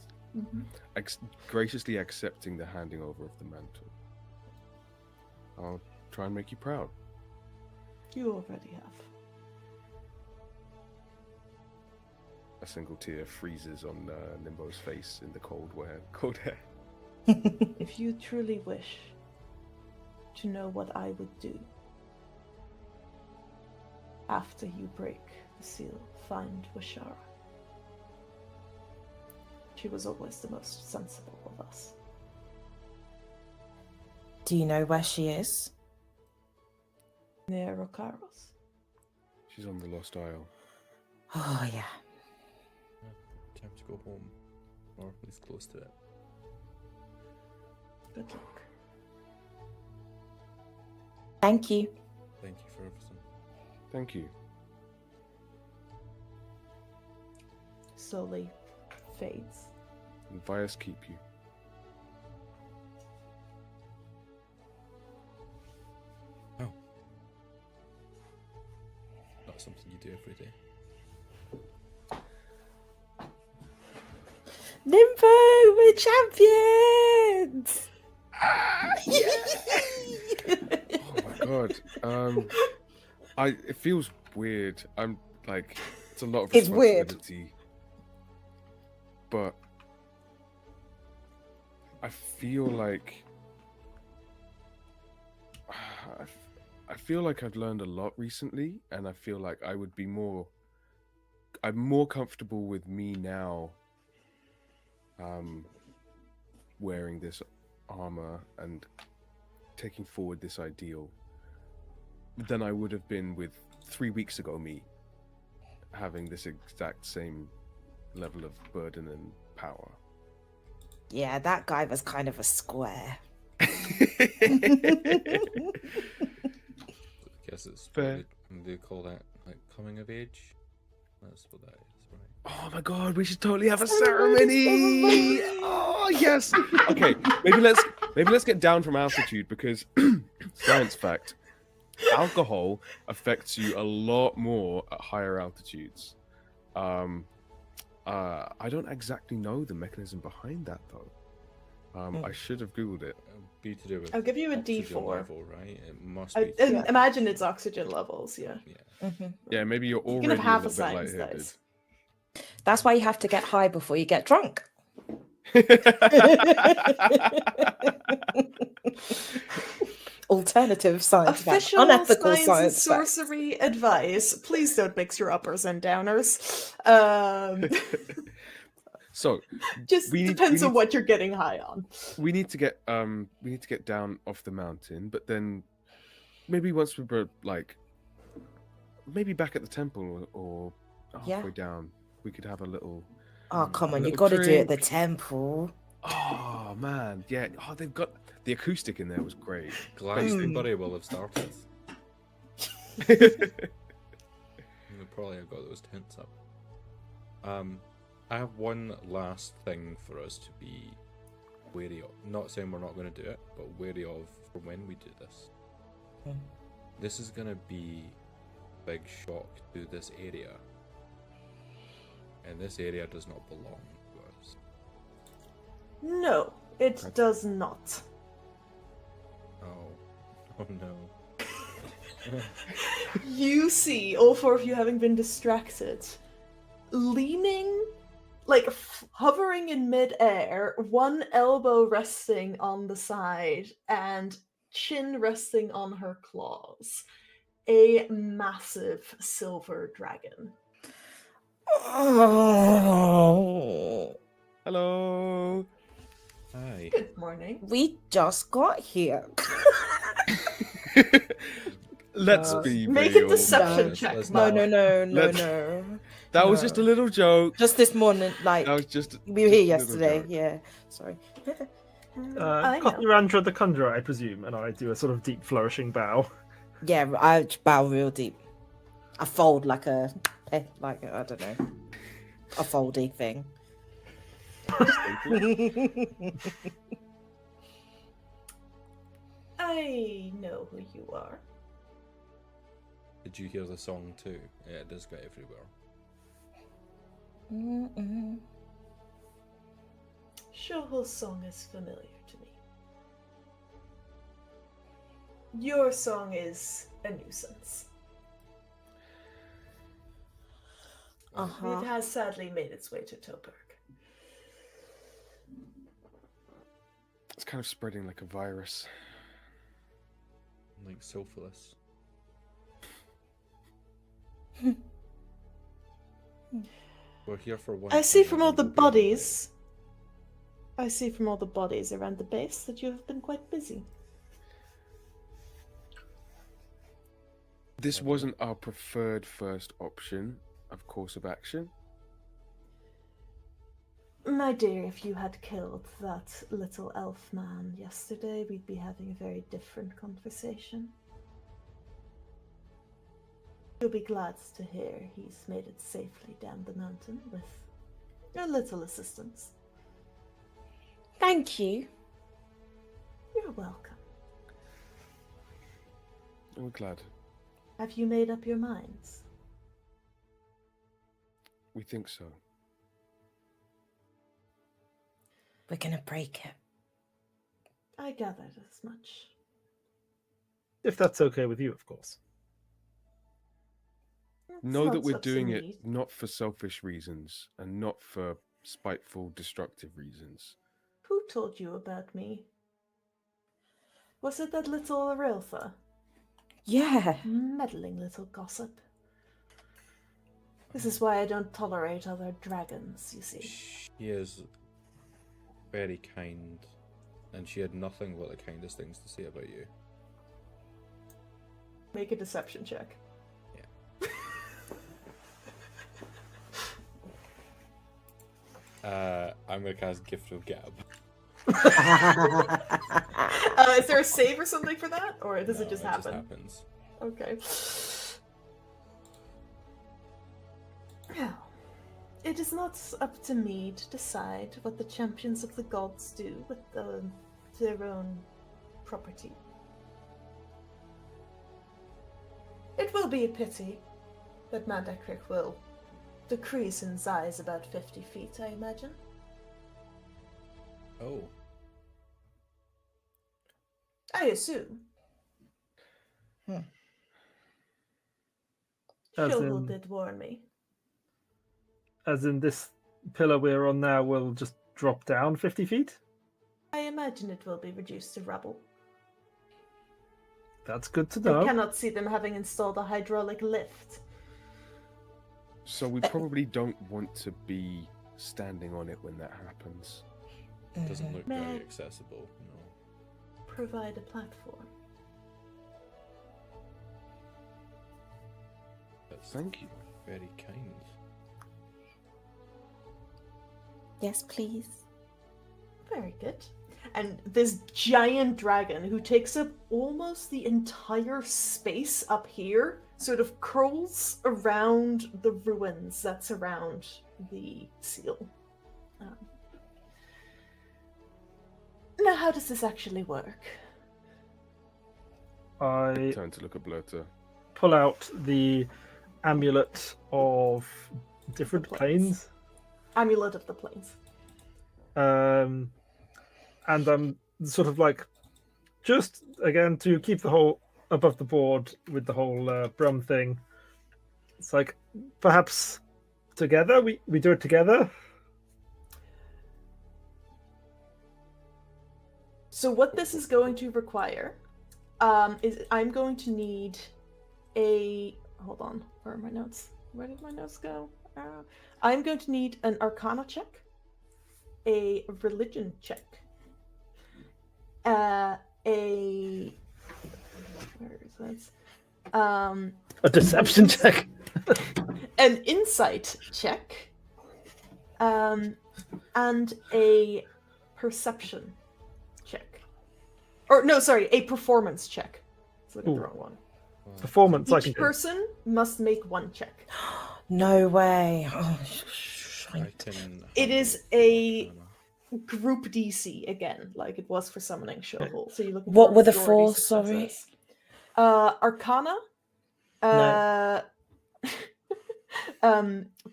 graciously accepting the handing over of the mantle. I'll try and make you proud. You already have. A single tear freezes on Nimbo's face in the cold air. If you truly wish to know what I would do after you break the seal, find Washara. She was always the most sensible of us. Do you know where she is? Near Rokaros. She's on the Lost Isle. Oh, yeah. Time to go home, or at least close to it. Good luck. Thank you. Thank you for everything. Thank you. Slowly fades. And Vyas keep you. Oh. Not something you do every day. Nimbo, we're champions! Oh my god. It feels weird. I'm like, it's a lot of It's weird. responsibility. But I feel like I've learned a lot recently, and I feel like I'm more comfortable with me now, wearing this armor and taking forward this ideal than I would have been with 3 weeks ago me, having this exact same level of burden and power. Yeah, that guy was kind of a square. I guess it's Fair. what they call that, like, coming of age. That's what that is, right? Oh my god, we should totally have a ceremony. Oh yes. Okay, maybe let's get down from altitude, because science fact, alcohol affects you a lot more at higher altitudes. I don't exactly know the mechanism behind that though. I should have googled it. Be to do with I'll give you a oxygen D4. level, right? It must be. Imagine it's oxygen levels, yeah. Yeah. Yeah, maybe you're You already can have half a a little bit science lightheaded. dice. That's why you have to get high before you get drunk. Alternative science Official fact. Unethical science and science fact. sorcery advice. Please don't mix your uppers and downers. So Just we need- depends we on need- what you're getting high on. we need to get down off the mountain, but then maybe once we were like maybe back at the temple or Yeah. halfway down, we could have a little. Oh, come on. You little got to do it at the drink. temple. Oh man, yeah. Oh, they've got the acoustic in there was great. Glastonbury will have started. We probably have got those tents up. I have one last thing for us to be wary of. Not saying we're not going to do it, but wary of for when we do this. Hmm. This is going to be a big shock to this area. And this area does not belong to us. No, it does not. Oh no. You see all four of you having been distracted, leaning, like hovering in midair, one elbow resting on the side and chin resting on her claws, a massive silver dragon. Oh, Hello. Hi. Good morning. we just got here. Let's be Make a real. deception No, check. let's No, not. no, no, no, Let's- no. That was just a little joke. Just this morning, like That was just. we were here just a little yesterday. joke. Yeah, sorry. I know. Kothurandra the Conjurer, I presume, and I do a sort of deep flourishing bow. Yeah, I bow real deep. I fold like I don't know, a foldy thing. I know who you are. Did you hear the song too? Yeah, it does go everywhere. Mm-mm. Shovel's song is familiar to me. Your song is a nuisance. Uh-huh. It has sadly made its way to Toberg. It's kind of spreading like a virus. Like syphilis. We're here for one. I see thing, from and all we the will be on our way. bodies. I see from all the bodies around the base that you have been quite busy. This wasn't our preferred first option of course of action. My dear, if you had killed that little elf man yesterday, we'd be having a very different conversation. You'll be glad to hear he's made it safely down the mountain with a little assistance. Thank you. You're welcome. We're glad. Have you made up your minds? We think so. We're gonna break it. I gathered as much. If that's okay with you, of course. It's Know that not we're up to doing me. it not for selfish reasons and not for spiteful, destructive reasons. Who told you about me? Was it that little Ariltha? Yeah. Meddling little gossip. This is why I don't tolerate other dragons, you see. She is very kind, and she had nothing but the kindest things to say about you. Make a deception check. I'm gonna cast Gift of Gab. Is there a save or something for that? Or does No, it just it happen? happens. Okay. Well, it is not up to me to decide what the champions of the gods do with their own property. It will be a pity that Mandakrik will decrease in size about 50 feet, I imagine. Oh, I assume. As Shovel in- did warn me. As in, this pillar we're on now will just drop down 50 feet? I imagine it will be reduced to rubble. That's good to I know. cannot see them having installed a hydraulic lift. So we probably don't want to be standing on it when that happens. it doesn't look May very I- accessible. No. Provide a platform. That's Thank you. very kind. Yes, please. Very good. And this giant dragon who takes up almost the entire space up here sort of curls around the ruins that surround the seal. Now, how does this actually work? I Turn to look at Blurter. pull out the amulet of different The planes. planes. Amulet of the Plains. And I'm sort of like, just again to keep the whole above the board with the whole Brum thing. It's like, perhaps together, we do it together. So what this is going to require is I'm going to need a... Hold on, where are my notes? Where did my notes go? I'm going to need an Arcana check, a Religion check, where is this? A deception check. an insight check, and a perception check. Or no, sorry, a performance check. Let's look at the Ooh. wrong one. Performance, I can Each do. person must make one check. No way. Oh, I can It is handle a Arcana. group DC again, like it was for summoning Shovel. So you look. What were the four, sorry? Arcana. No.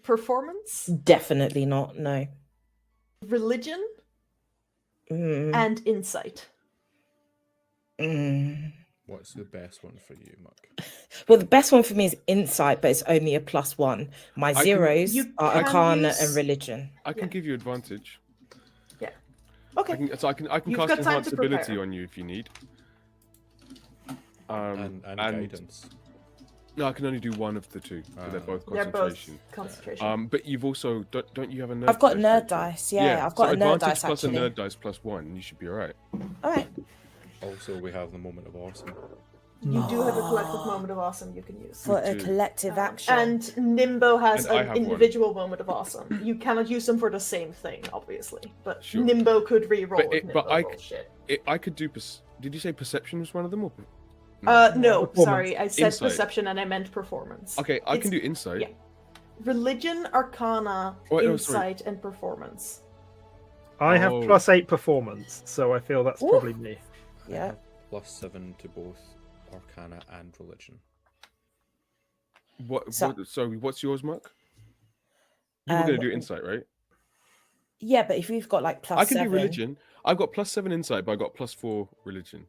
Performance, Definitely not. No. religion, Mm, and insight. mm. What's the best one for you, Muck? Well, the best one for me is insight, but it's only a +1. My can- zeros You are can arcana use- and religion. I can Yeah. give you advantage. Okay. I can You've cast got time to enhanceability prepare. on you if you need. And guidance. No, I can only do one of the two. But they're both They're both concentration. concentration. But you've also don't you have a nerd? I've got dice, nerd don't you? dice. Yeah, I've got so a nerd advantage dice plus actually. a nerd dice plus one, and you should be alright. All right. Also, we have the moment of awesome. You do have a collective moment of awesome you can use. For a too. collective action. And Nimbo has And I an have one. individual moment of awesome. You cannot use them for the same thing, obviously. But Sure. Nimbo could re-roll But if it- but Nimbo I rolls shit. I could do. Did you say perception was one of them? Or... No, Performance. sorry, I said Insight. perception and I meant performance. Okay, I can do It's- insight. yeah. Religion, Arcana, Wait, no, sorry. Insight, and Performance. I have Oh. +8 performance, so I feel that's Ooh. probably me. Yeah. +7 to both Arcana and religion. So- Sorry, what's yours, Mark? You were going to do insight, right? Yeah, but if you've got like +7. I can do religion. I've got +7 insight, but I got +4 religion.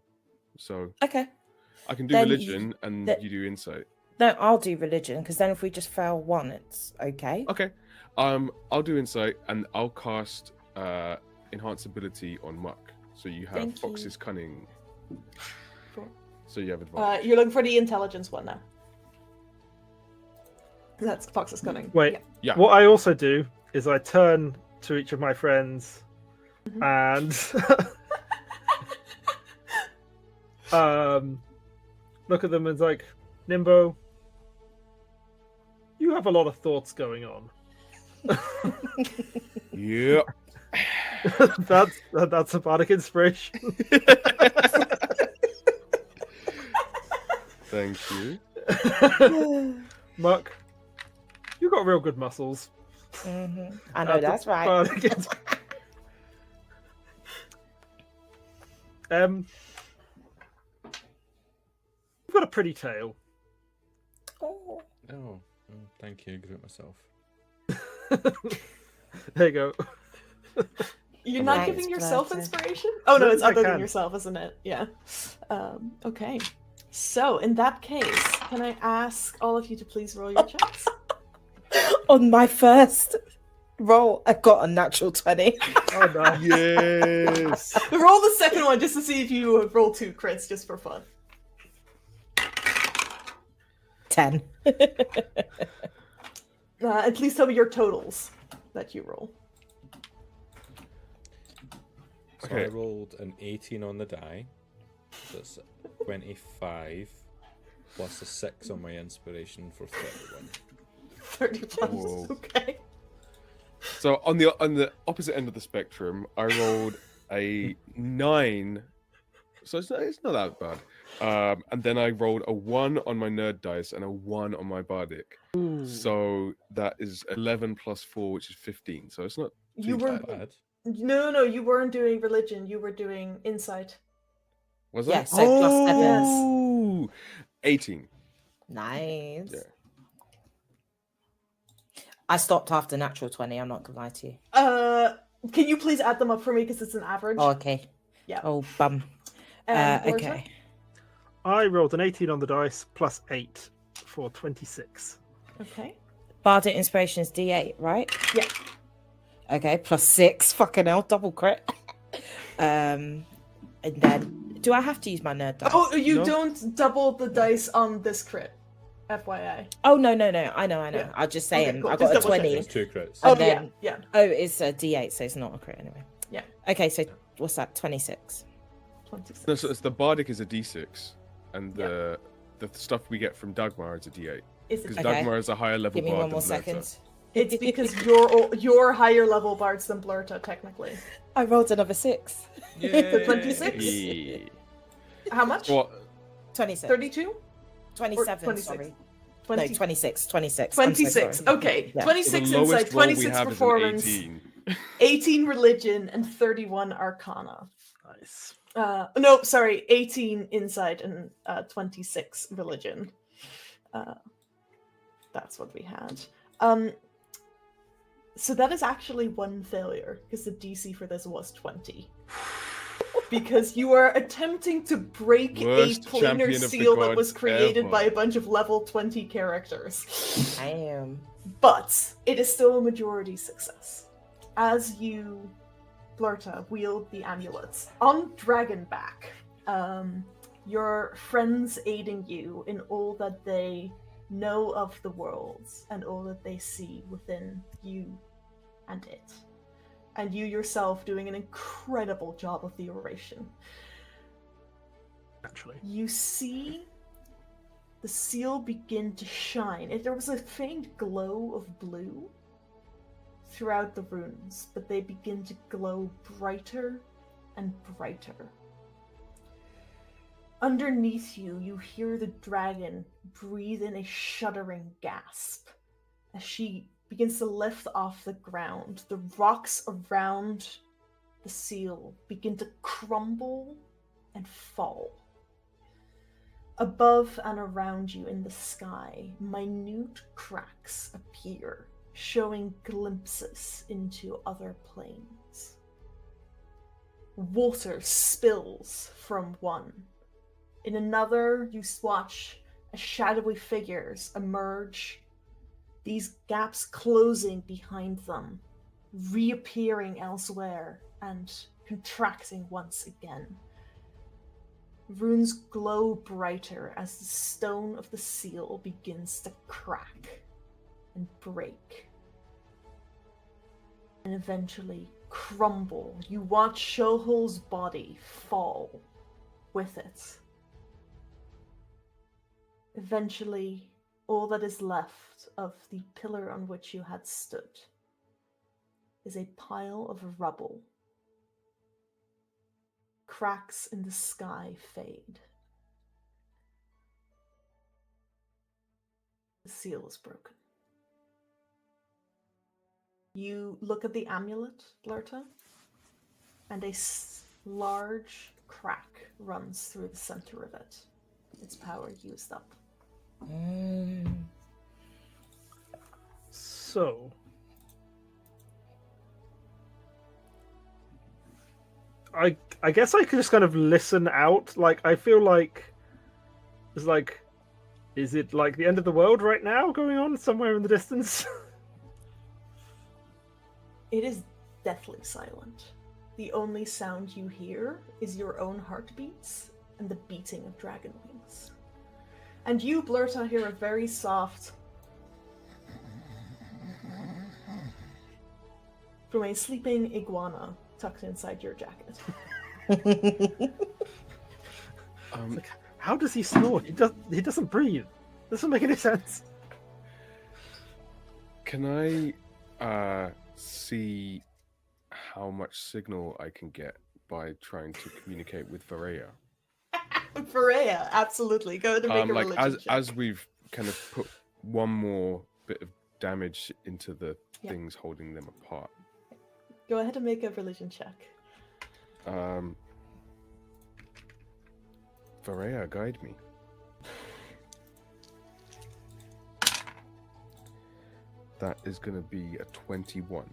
So Okay. I can do Then religion, and that- you do insight. No, I'll do religion because then if we just fail one, it's okay. Okay. I'll do insight, and I'll cast enhance ability on Muck. So you have Thank you. Fox's cunning. Cool. So you have advantage. You're looking for the intelligence one now. That's Fox's Cunning. Wait, Yeah. Yeah. what I also do is I turn to each of my friends and look at them and it's like, Nimbo, you have a lot of thoughts going on. Yeah. That's a bardic inspiration. Thank you. Muck, you got real good muscles. I know that's right. Bardic you've got a pretty tail. Oh. Oh, thank you. Give it myself. There you go. You're not Thanks, giving yourself Bertha. inspiration? Oh no, No, it's I other than can. yourself, isn't it? Yeah. Okay. So in that case, can I ask all of you to please roll your checks? On my first roll, I got a natural 20. Oh no. Yes. Roll the second one just to see if you roll 2 crits just for fun. 10. At least tell me your totals that you roll. So Okay. I rolled an 18 on the die. So it's 25 plus a 6 on my inspiration for 31. 31. Whoa. Okay. So on the opposite end of the spectrum, I rolled a 9. So it's not that bad. And then I rolled a 1 on my nerd dice and a 1 on my bardic. So that is 11 plus 4, which is 15. So it's not You too were bad. Bad. no, you weren't doing religion. You were doing insight. Was Yeah, it? so plus 7. Oh, 18. Nice. Yeah. I stopped after natural 20, I'm not gonna lie to you. Can you please add them up for me because it's an average? Oh, okay. Yeah. Oh, bum. And Borja? Okay. I rolled an 18 on the dice plus 8 for 26. Okay. Bardic Inspiration is D8, right? Yeah. Okay, plus 6. Fucking hell, double crit. And then, do I have to use my nerd dice? Oh, you No. don't double the dice on this crit. FYI. Oh, no. I know. Yeah. I'm just saying, cool. I Just got a double 20. There's 2 crits. Oh, And then- yeah. Oh, it's a D8, so it's not a crit anyway. Yeah. Okay, so what's that? 26. 26. No, so it's the bardic is a D6, and the stuff we get from Dagmar is a D8. Is it Because Okay. Dagmar is a higher level Give me bard one more than Blurta. second. It's because you're higher level bards than Blurta, technically. I rolled another 6. For 26? Yeah. How much? What? 26. 32? 27, 26. sorry. 20, No, 26. 26. I'm so 26. sorry. Okay, Yeah. 26 the lowest insight, roll 26 we have performance, is an 18. 18 religion, and 31 arcana. Nice. No, sorry, 18 insight and 26 religion. That's what we had. So that is actually one failure, because the DC for this was 20. Because you are attempting to break Worst a planar champion of the seal that was gods created ever. by a bunch of level 20 characters. I am. But it is still a majority success. As you, Blurta, wield the amulets on Dragonback, your friends aiding you in all that they know of the worlds and all that they see within you and it. And you yourself doing an incredible job of the oration. Naturally. You see the seal begin to shine. There was a faint glow of blue throughout the runes, but they begin to glow brighter and brighter. Underneath you, you hear the dragon breathe in a shuddering gasp as she begins to lift off the ground. The rocks around the seal begin to crumble and fall. Above and around you in the sky, minute cracks appear, showing glimpses into other planes. Water spills from one. In another, you watch as shadowy figures emerge, these gaps closing behind them, reappearing elsewhere and contracting once again. Runes glow brighter as the stone of the seal begins to crack and break. And eventually crumble. You watch Shohol's body fall with it. Eventually, all that is left of the pillar on which you had stood is a pile of rubble. Cracks in the sky fade. The seal is broken. You look at the amulet, Blurta, and a large crack runs through the center of it. Its power used up. So, I guess I could just kind of listen out. Like, I feel like it's like, is it like the end of the world right now going on somewhere in the distance? It is deathly silent. The only sound you hear is your own heartbeats and the beating of dragon wings. And you, Blurta, hear a very soft from a sleeping iguana tucked inside your jacket. How does he snore? He doesn't breathe. Doesn't make any sense. Can I see how much signal I can get by trying to communicate with Varaya? Varaya, absolutely. Go ahead and make a Like religion check. as we've kind of put one more bit of damage into the Yeah. things holding them apart. Go ahead and make a religion check. Varaya, guide me. That is going to be a 21.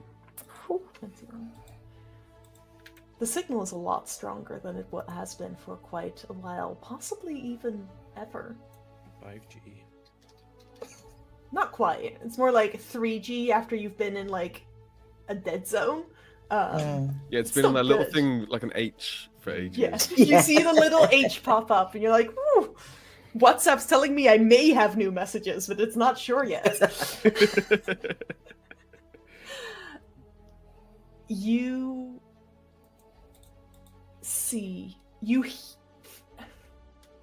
21. The signal is a lot stronger than it has been for quite a while, possibly even ever. 5G. Not quite. It's more like 3G after you've been in like a dead zone. Yeah, it's been still on that little good. thing like an H for ages. Yeah, you see the little H pop up, and you're like, "Ooh, WhatsApp's telling me I may have new messages, but it's not sure yet." You see,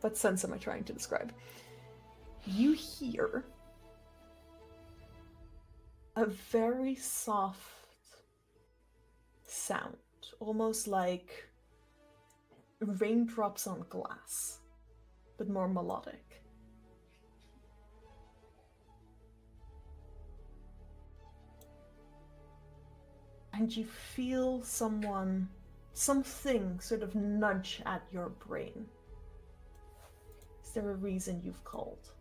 what sense am I trying to describe? You hear a very soft sound, almost like raindrops on glass, but more melodic. And you feel something sort of nudge at your brain. Is there a reason you've called?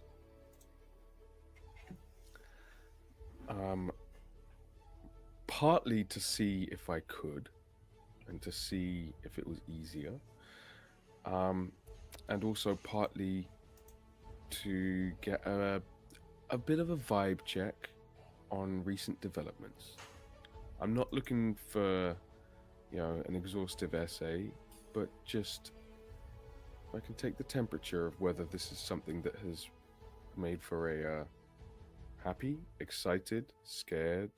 Partly to see if I could, and to see if it was easier. And also partly to get a bit of a vibe check on recent developments. I'm not looking for, an exhaustive essay, but just I can take the temperature of whether this is something that has made for a happy, excited, scared,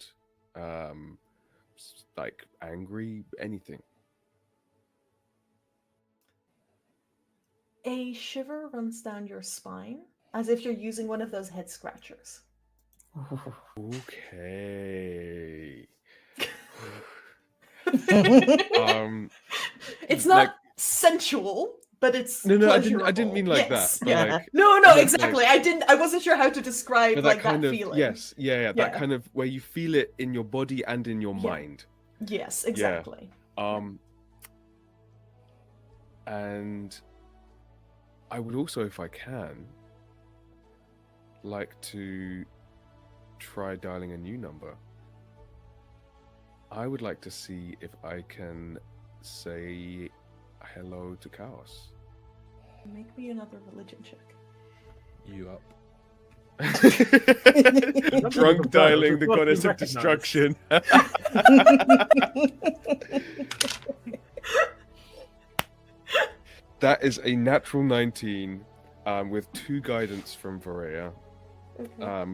like angry, anything. A shiver runs down your spine, as if you're using one of those head scratchers. Okay. It's not sensual, but it's no, I pleasurable. didn't mean like yes. that. But like, no, but exactly. like, I wasn't sure how to describe but like kind that of feeling. yes, yeah, that Yeah. kind of where you feel it in your body and in your Yeah. mind. Yes, exactly. And I would also, if I can, like to try dialing a new number. I would like to see if I can say hello to Chaos. Make me another religion check. You up? Drunk dialing the What goddess we of recognize. destruction. That is a natural 19 with 2 guidance from Varela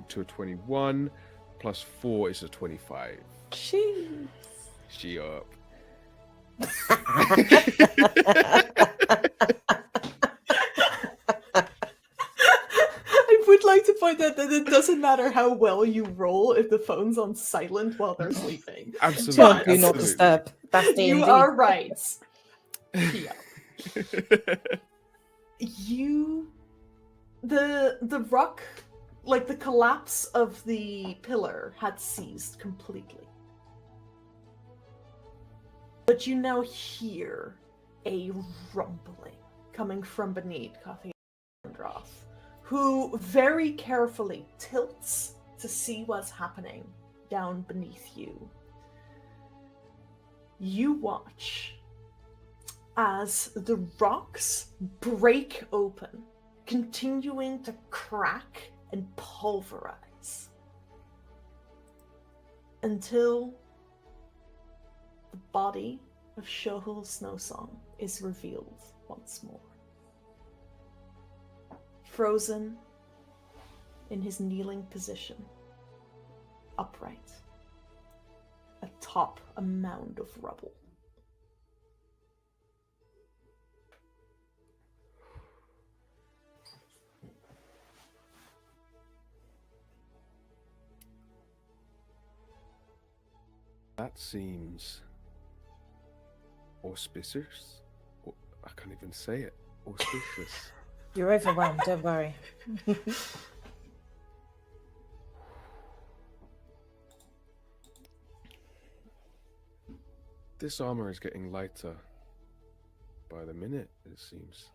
to a 21 plus 4 is a 25. Jeez. She up. I would like to point out that it doesn't matter how well you roll if the phone's on silent while they're sleeping. Absolutely. John, do not absolutely. disturb. That's D&D. You are right. Yeah. The rock, like the collapse of the pillar had ceased completely. But you now hear a rumbling coming from beneath Kathiandroth, who very carefully tilts to see what's happening down beneath you. You watch as the rocks break open, continuing to crack and pulverize until the body of Shohul Snowsong is revealed once more. Frozen in his kneeling position, upright, atop a mound of rubble. That seems auspicious. I can't even say it. Auspicious. You're overwhelmed, don't worry. This armor is getting lighter by the minute, it seems.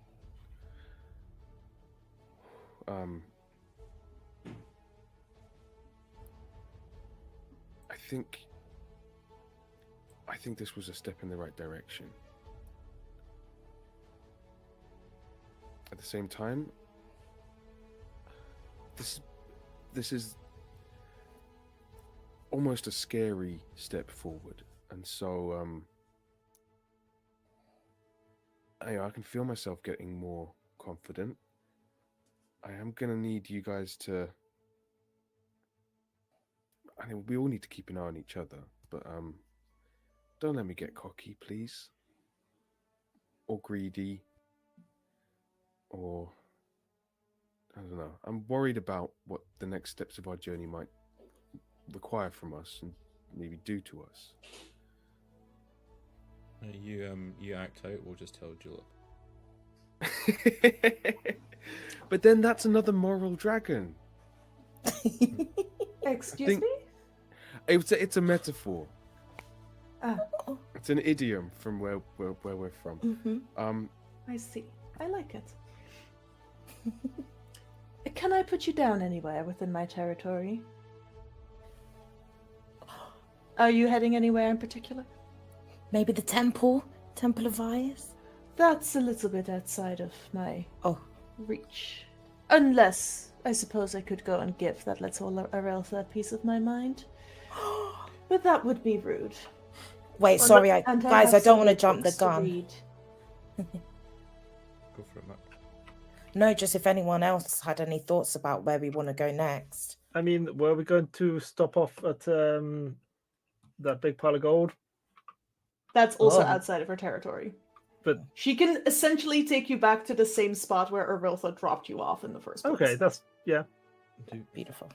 I think this was a step in the right direction. At the same time, this is almost a scary step forward, and so I can feel myself getting more confident. I am gonna need you guys to. I mean, we all need to keep an eye on each other, but don't let me get cocky, please, or greedy, or I don't know. I'm worried about what the next steps of our journey might require from us and maybe do to us. You act out. We'll just tell Julep. But then that's another moral dragon. Excuse think- me? It's a metaphor. Ah, It's an idiom from where we're from. Mm-hmm. I see. I like it. Can I put you down anywhere within my territory? Are you heading anywhere in particular? Maybe the temple of Ias. That's a little bit outside of my Oh, reach. Unless, I suppose I could go and give that little Areltha a piece of my mind. But that would be rude. wait, Well, sorry, and guys. have I don't want to several jump the books to gun. read. Go for it, Mac. No, just if anyone else had any thoughts about where we want to go next. I mean, were we going to stop off at that big pile of gold? That's also Oh. outside of her territory. But She can essentially take you back to the same spot where Areltha dropped you off in the first place. okay, that's yeah. Beautiful.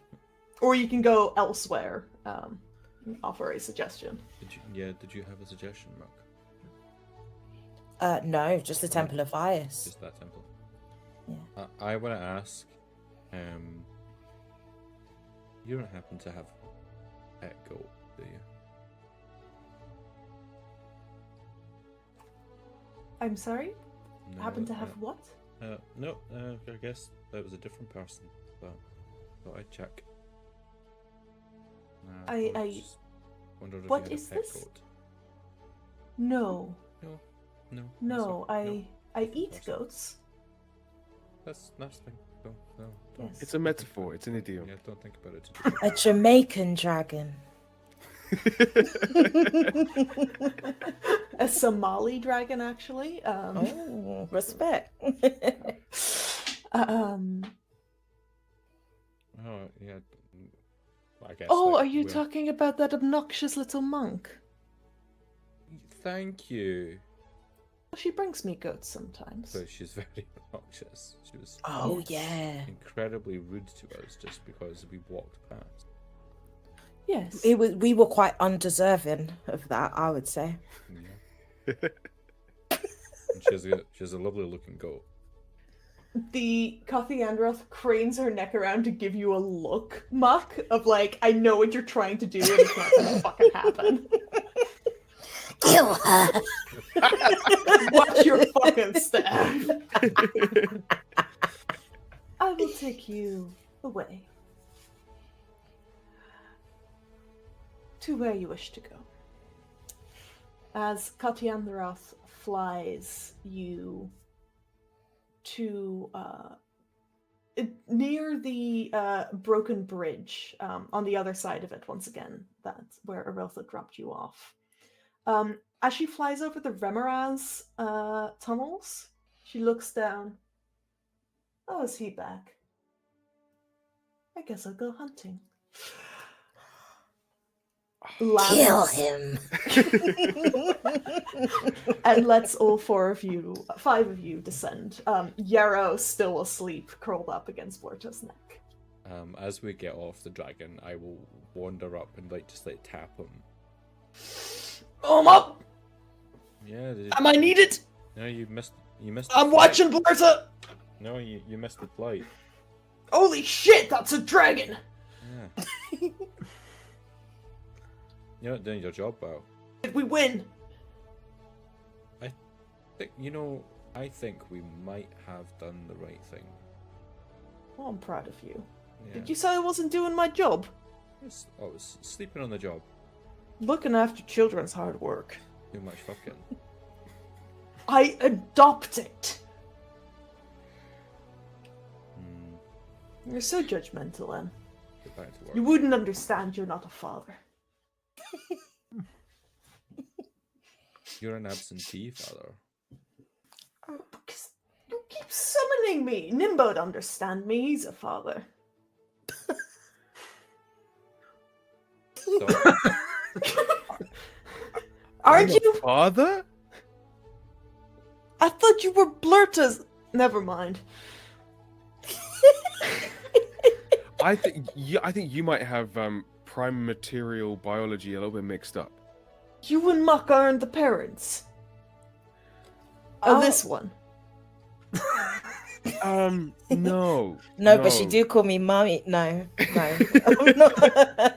Or you can go elsewhere. Offer a suggestion. Did you have a suggestion, Mac? No, just the Temple of Ias. Just that temple. Yeah. I want to ask. You don't happen to have a pet goat, do you? I'm sorry? No, Happen to have what? No, I guess that was a different person, but thought I'd check. I- wondered if what you had is a pet this? goat. No. No. No, I eat Awesome. goats. That's thing. No. Yes. It's a metaphor. It's an idiom. Yeah, don't think about it. A Jamaican dragon. A Somali dragon, actually. Oh, respect. Um. Oh yeah. I guess. Oh, like, are you we're- talking about that obnoxious little monk? Thank you. She brings me goats sometimes. But she's very obnoxious. She was Oh yeah. incredibly rude to us just because we walked past. Yes. We were quite undeserving of that, I would say. Yeah. And she has a lovely looking goat. The Cothiandroth cranes her neck around to give you a look, Muck, of like, I know what you're trying to do and it's not gonna fucking happen. Kill her. Watch your fucking step. I will take you away. To where you wish to go. As Cothiandroth flies you to near the broken bridge, on the other side of it, once again, that's where Areltha dropped you off. As she flies over the Remoraz tunnels, she looks down. Oh, is he back? I guess I'll go hunting. Kill Laughs him. and lets all five of you descend. Yarrow still asleep, curled up against Blurta's neck. As we get off the dragon, I will wander up and just tap him. I'm up! Yeah. Am I needed? No, you missed. the I'm flight. watching Blurta! No, you missed the flight. Holy shit, that's a dragon! Yeah. You're not doing your job well. Did we win? I think we might have done the right thing. Oh, I'm proud of you. Yeah. Did you say I wasn't doing my job? I was sleeping on the job. Looking after children's hard work. Too much fucking. I adopted. You're so judgmental, Em. Get back to work. You wouldn't understand you're not a father. You're an absentee father. Because you keep summoning me. Nimbo'd understand me. He's a father. So, Aren't you? Father? I thought you were Blurta's. Never mind. I think you might have prime material biology a little bit mixed up. You and Muck aren't the parents. Oh. This one. No. No, but she do call me mommy. No.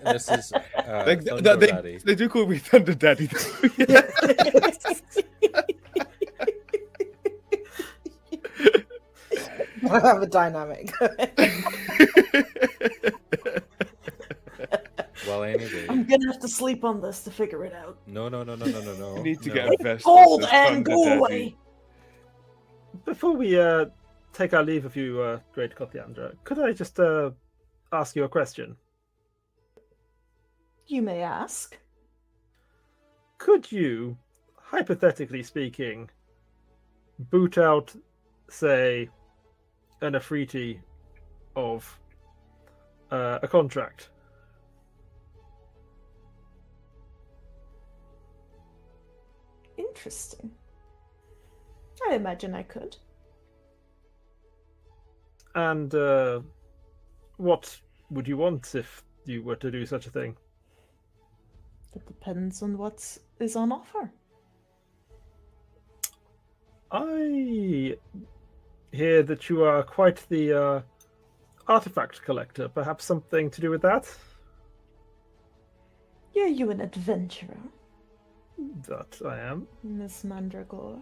This is They, Thunder they, Daddy. they do call me Thunder Daddy. Yeah. I have a dynamic. Well, any day. I'm gonna have to sleep on this to figure it out. No. You need to no. get a vest. Gold that says and Thunder go Daddy. away. Before we take our leave of you, Great Kothyandra, could I just ask you a question? You may ask. Could you, hypothetically speaking, boot out, say, an Afriti of a contract? Interesting. I imagine I could. And what would you want if you were to do such a thing? It depends on what is on offer. I hear that you are quite the artifact collector. Perhaps something to do with that? Are you an adventurer, That I am. Miss Mandragore?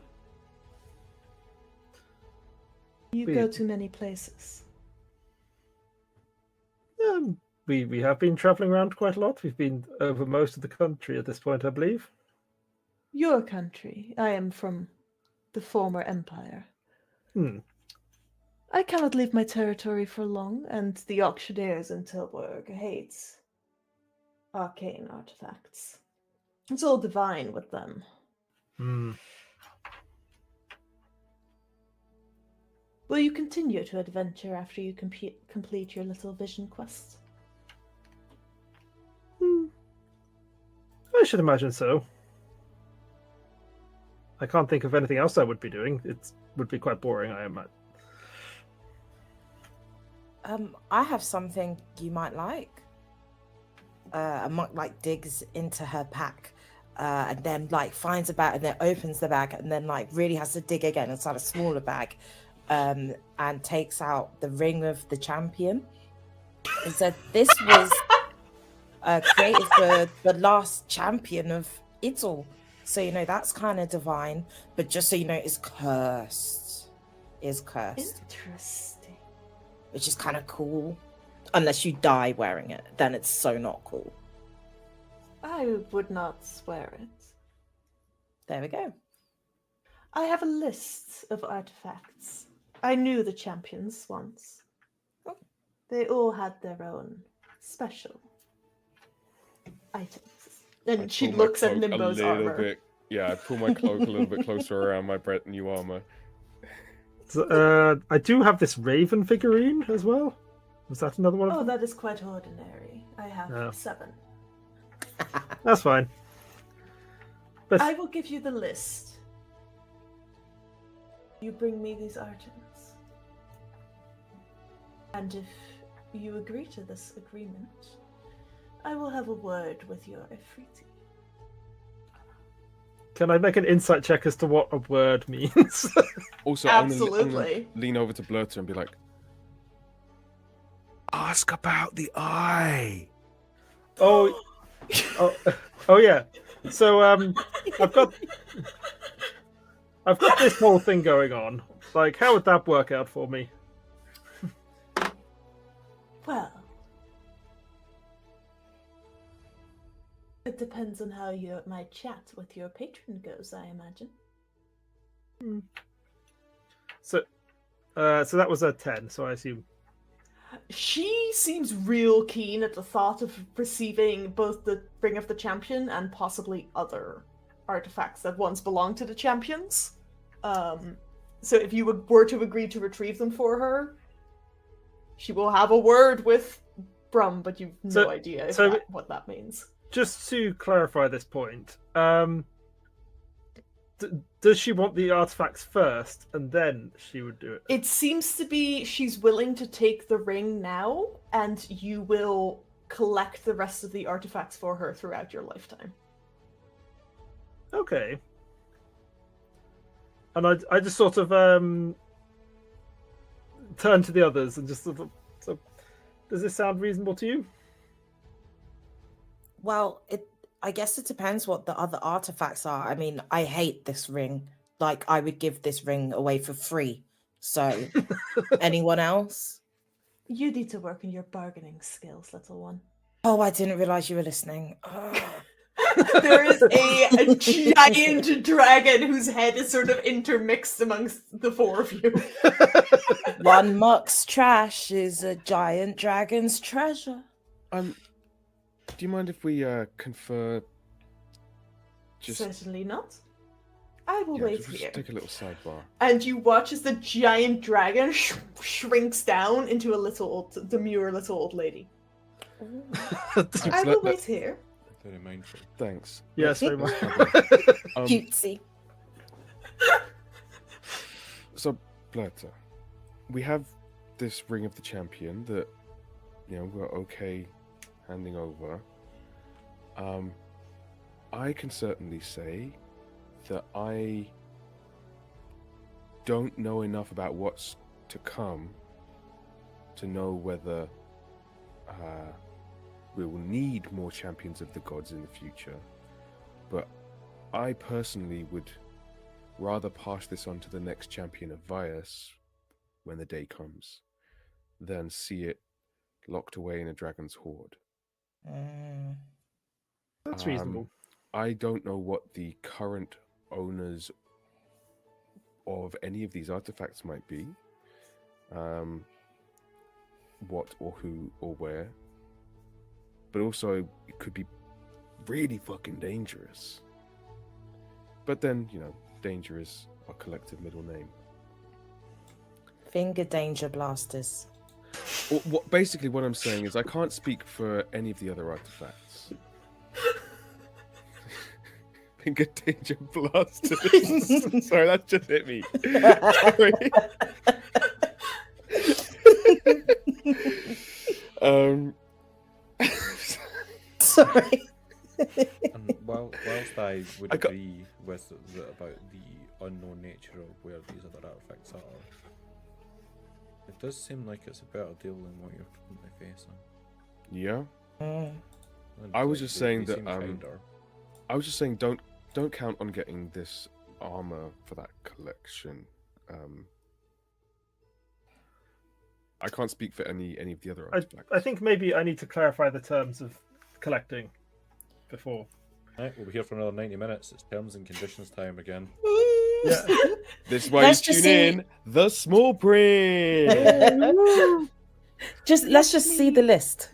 You We- go to many places. We have been traveling around quite a lot. We've been over most of the country at this point, I believe. Your country. I am from the former empire. I cannot leave my territory for long, and the auctioneers in Tilburg hate arcane artifacts. It's all divine with them. Will you continue to adventure after you complete your little vision quest? I should imagine so. I can't think of anything else I would be doing. It would be quite boring, I imagine. I have something you might like. A monk like digs into her pack, and then like finds a bag, and then opens the bag, and then like really has to dig again inside a smaller bag, and takes out the ring of the champion. And said this was created for the last champion of Idle. So that's kind of divine, but just so you know, it's cursed. Is cursed. Interesting. Which is kind of cool. Unless you die wearing it, then it's so not cool. I would not swear it. There we go. I have a list of artifacts. I knew the champions once. Oh. They all had their own special items. And I she pull my looks at cloak Nimbo's a little armor. bit. Yeah, I pull my cloak a little bit closer around my new armor. So, I do have this Raven figurine as well. Was that another one of Oh, them? that is quite ordinary. I have Oh. 7. That's fine. But I will give you the list. You bring me these items. And if you agree to this agreement, I will have a word with your Afriti. can I make an insight check as to what a word means? Also, I'm gonna Absolutely. lean over to Blurter and be like, ask about the eye. oh, yeah. So I've got this whole thing going on. Like, how would that work out for me? Well, it depends on how my chat with your patron goes, I imagine. So that was a 10. So I assume. She seems real keen at the thought of receiving both the Ring of the Champion and possibly other artifacts that once belonged to the champions. So if you were to agree to retrieve them for her, she will have a word with Brum, but you've no idea what that means. Just to clarify this point, does she want the artifacts first, and then she would do it? It seems to be she's willing to take the ring now, and you will collect the rest of the artifacts for her throughout your lifetime. Okay. And I just sort of turn to the others and just sort of, so, does this sound reasonable to you? Well, I guess it depends what the other artifacts are. I mean, I hate this ring. Like, I would give this ring away for free. So, anyone else? You need to work on your bargaining skills, little one. Oh, I didn't realize you were listening. Oh. There is a giant dragon whose head is sort of intermixed amongst the four of you. One muck's trash is a giant dragon's treasure. Do you mind if we confer? Certainly not. I will Yeah, wait just here. take a little sidebar. And you watch as the giant dragon shrinks down into a demure little old lady. I will wait here. Very mindful. Thanks. Yes, very much. Cutesy. So, Blerta, we have this Ring of the Champion that, we're okay handing over. I can certainly say that I don't know enough about what's to come to know whether we will need more champions of the gods in the future. But I personally would rather pass this on to the next champion of Vyas when the day comes than see it locked away in a dragon's hoard. That's reasonable. I don't know what the current owners of any of these artifacts might be. What or who or where. But also, it could be really fucking dangerous. But then, danger is our collective middle name. Finger danger blasters. Basically, what I'm saying is I can't speak for any of the other artifacts. Finger danger blasters. Sorry, that just hit me. Sorry. And whilst I would agree with about the unknown nature of where these other artifacts are, it does seem like it's a better deal than what you're currently facing. Yeah. Mm. And I was like, just they saying seem that kinder. I was just saying don't count on getting this armor for that collection. I can't speak for any of the other artifacts. I think maybe I need to clarify the terms of collecting before. Right, we'll be here for another 90 minutes. It's terms and conditions time again. Yeah. This is why Let's you just tune see- in the small print. Let's just see the list.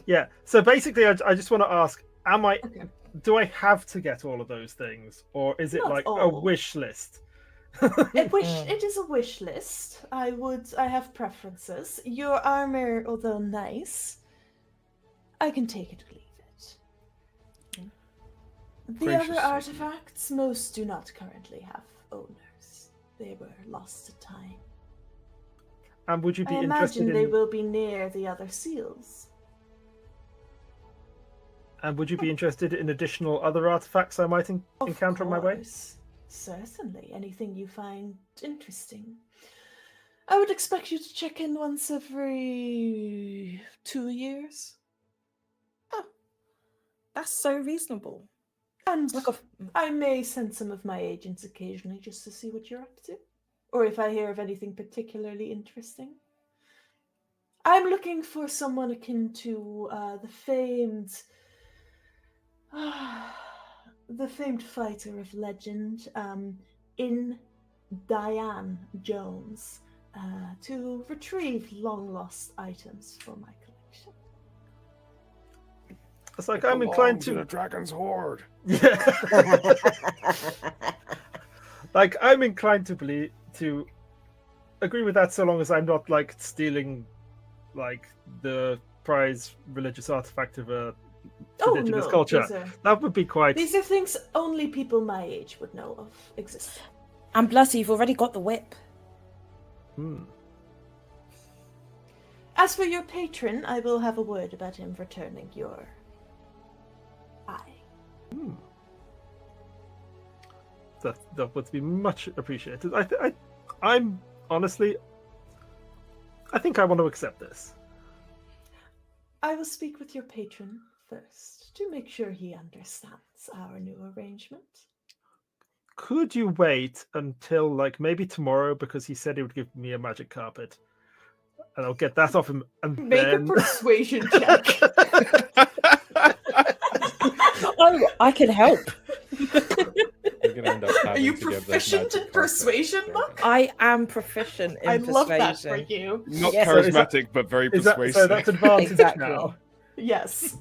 Yeah. So basically, I just want to ask: Okay. Do I have to get all of those things, or is it Not like a all. wish list? It is a wish list. I have preferences. Your armor, although nice, I can take it or leave it. The Gracious other lady. artifacts, most do not currently have owners. They were lost to time. And would you be I interested imagine they in? will be near the other seals. And would you be interested in additional other artifacts I might Of encounter on my way? course. Certainly. Anything you find interesting. I would expect you to check in once every 2 years. That's so reasonable. And Look, I may send some of my agents occasionally just to see what you're up to. Or if I hear of anything particularly interesting. I'm looking for someone akin to the famed fighter of legend, in Diane Jones, to retrieve long lost items for my collection. It's like I'm inclined in to. a dragon's hoard. Yeah. Like I'm inclined to believe to agree with that, so long as I'm not like stealing, like the prize religious artifact of a indigenous culture. That would be quite. These are things only people my age would know of existing. And plus, you've already got the whip. And As for your patron, I will have a word about him returning your eye. That would be much appreciated. I'm honestly, I think I want to accept this. I will speak with your patron first to make sure he understands our new arrangement. Could you wait until like maybe tomorrow, because he said he would give me a magic carpet, and I'll get that off him, and Make then... a persuasion check. Oh, I can help. We're gonna end up Are having you to give this proficient magic in carpet. persuasion, Buck? I am proficient in I persuasion. love that for you. Not Yes. charismatic, but very Is that, persuasive. so that's advantage Exactly. now. Yes.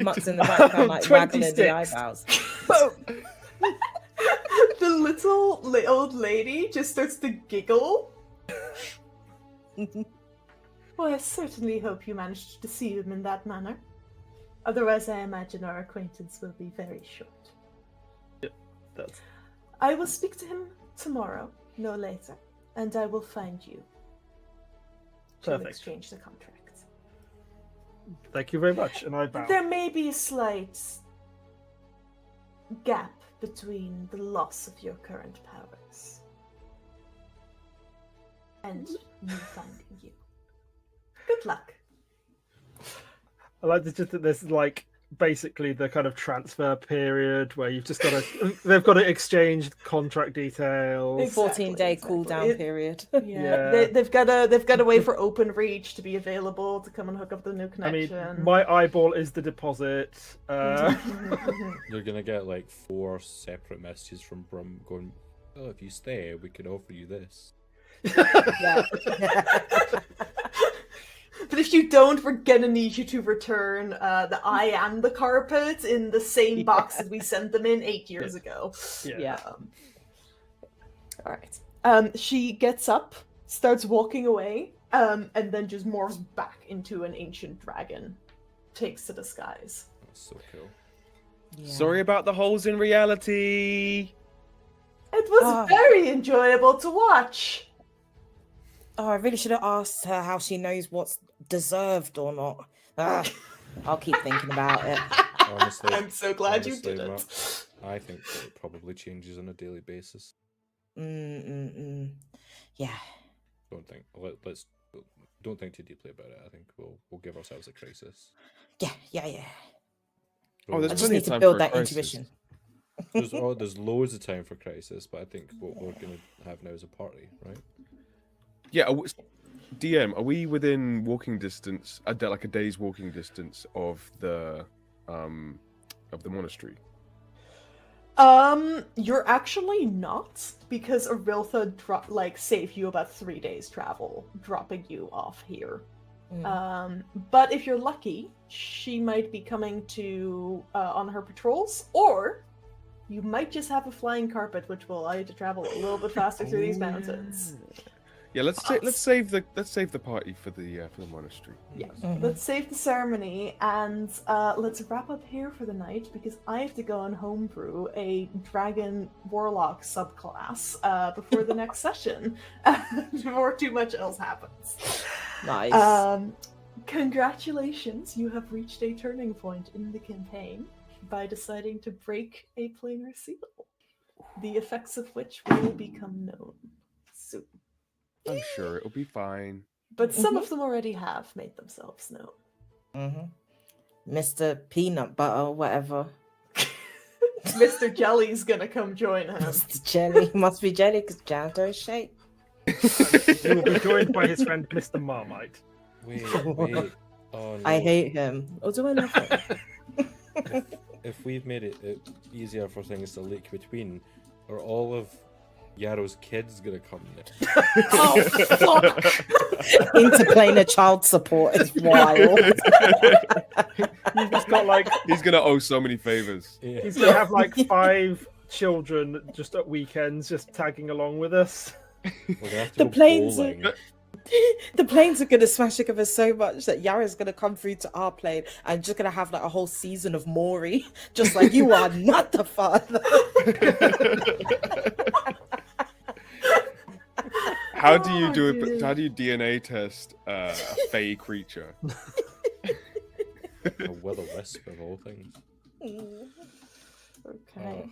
Mutt's in the background, like waggling the 26. eyebrows. The little old lady just starts to giggle. Well, I certainly hope you managed to deceive him in that manner. Otherwise, I imagine our acquaintance will be very short. That's... I will speak to him tomorrow, no later, and I will find you to Perfect. exchange the contract. Thank you very much, and I bow. There may be a slight gap between the loss of your current powers and me finding you. Good luck. I like this, just that there's like basically the kind of transfer period where you've just got to they've got to exchange contract details. Exactly. 14-day exactly. cooldown It- period. Yeah, they've got to wait for Open Reach to be available to come and hook up the new I connection. mean, my eyeball is the deposit. You're gonna get like 4 separate messages from Brum going, "Oh, if you stay, we can offer you this." Yeah. But if you don't, we're gonna need you to return the eye and the carpet in the same box that we sent them in 8 years ago. Yeah. All right. She gets up, starts walking away, and then just morphs back into an ancient dragon. Takes to the skies. That's so cool. Yeah. Sorry about the holes in reality. It was Ah. very enjoyable to watch. Oh, I really should have asked her how she knows what's deserved or not. Ah, I'll keep thinking about it. Honestly, I'm so glad you honestly, did it. Matt, I think that it probably changes on a daily basis. Yeah. Let's don't think too deeply about it. I think we'll give ourselves a crisis. Yeah. Oh, there's I just plenty need of to time build for a that crisis. intuition. There's loads of time for crisis, but I think what we're gonna have now is a party, right? Yeah, DM, are we within walking distance, like a day's walking distance of the monastery? You're actually not, because Ariltha saved you about 3 days travel, dropping you off here. But if you're lucky, she might be coming to on her patrols, or you might just have a flying carpet, which will allow you to travel a little bit faster through these mountains. Yeah, let's save the party for the monastery. Yeah, let's save the ceremony and let's wrap up here for the night, because I have to go and homebrew a dragon warlock subclass before the next session, before too much else happens. Nice. Congratulations, you have reached a turning point in the campaign by deciding to break a planar seal, the effects of which will become known soon. I'm sure it'll be fine. But some of them already have made themselves known. Mr. Peanut Butter, whatever. Mr. Jelly's gonna come join him. Mr. Jelly. Must be Jelly because janitor is shape. He will be joined by his friend Mr. Marmite. Wait. Oh no. I hate him. Or do I love him? If we've made it easier for things to leak between, are all of Yarrow's kids gonna come there? Oh, fuck! Interplanar child support is wild. He's just got like He's gonna owe so many favors. Yeah. he's gonna have like 5 children just at weekends, just tagging along with us. We're gonna have to The go planes are- bowling. The planes are gonna smash together so much that Yara's gonna come through to our plane and just gonna have like a whole season of Maury, just like you are not the father. How do you Oh, do dude. it? How do you DNA test a fey creature? A will-o-wisp of all things. Okay.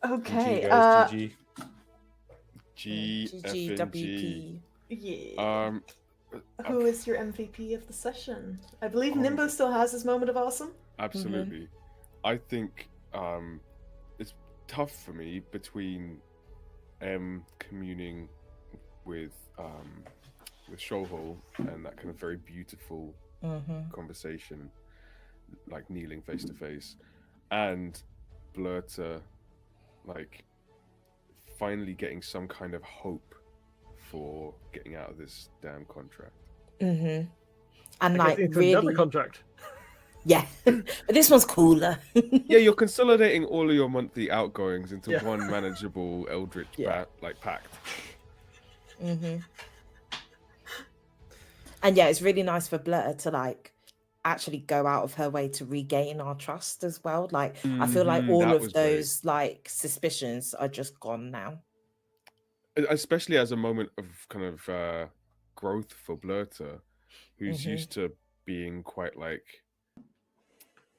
GG, Okay. guys, GG. G, F, and G. GGWP. Yeah. Who is your MVP of the session? I believe Nimbo still has his moment of awesome. Absolutely. I think it's tough for me between communing with Shohol and that kind of very beautiful conversation, like kneeling face to face, and Blurter, like finally getting some kind of hope for getting out of this damn contract. And I like guess it's really, another contract. yeah. But this one's cooler. Yeah, you're consolidating all of your monthly outgoings into Yeah. one manageable Eldritch pact. And yeah, it's really nice for Blur to like actually go out of her way to regain our trust as well. Like I feel like all that of was great. those like suspicions are just gone now. Especially as a moment of kind of growth for Blurter, who's used to being quite like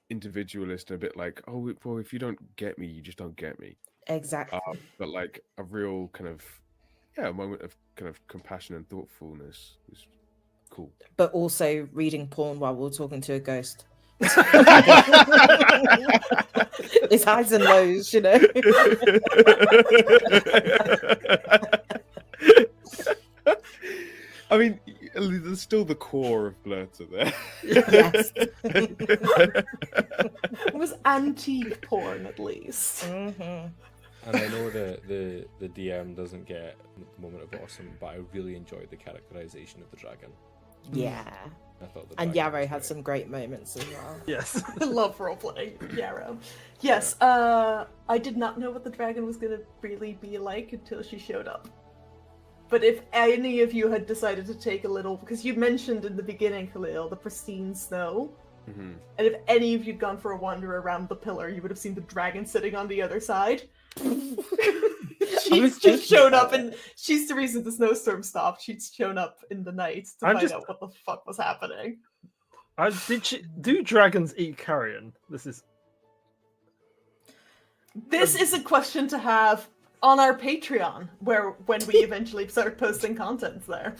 individualist, a bit like, oh well, if you don't get me, you just don't get me. Exactly. But like a real kind of a moment of kind of compassion and thoughtfulness was cool. But also reading porn while we're talking to a ghost. It's highs and lows, you know. I mean, there's still the core of Blurter there. Yes. It was antique porn, at least. And I know the DM doesn't get the moment of awesome, but I really enjoyed the characterization of the dragon. Yeah. I thought the And dragon Yarrow was had great. some great moments as well. Yes. I love roleplaying Yarrow. Yes, I did not know what the dragon was going to really be like until she showed up. But if any of you had decided to take a little, because you mentioned in the beginning, Khalil, the pristine snow, and if any of you'd gone for a wander around the pillar, you would have seen the dragon sitting on the other side. She's just shown up, and she's the reason the snowstorm stopped. She'd shown up in the night to find out what the fuck was happening. Do dragons eat carrion? This is a question to have on our Patreon, when we eventually start posting content there.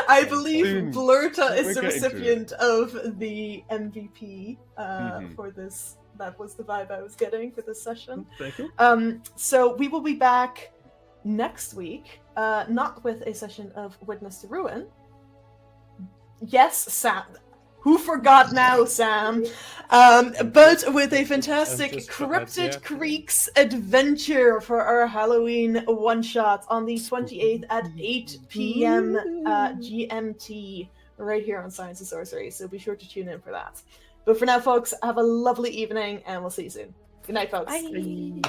I believe Soon. Blurta is We're the getting to it. recipient of the MVP for this. That was the vibe I was getting for this session. thank you. So we will be back next week, not with a session of Witness to Ruin. Yes, Sam. Who forgot now, Sam? But with a fantastic just Cryptid forgot, yeah. Creeks adventure for our Halloween one-shot on the 28th at 8 p.m. GMT, right here on Science and Sorcery, so be sure to tune in for that. But for now, folks, have a lovely evening, and we'll see you soon. Good night, folks. Bye.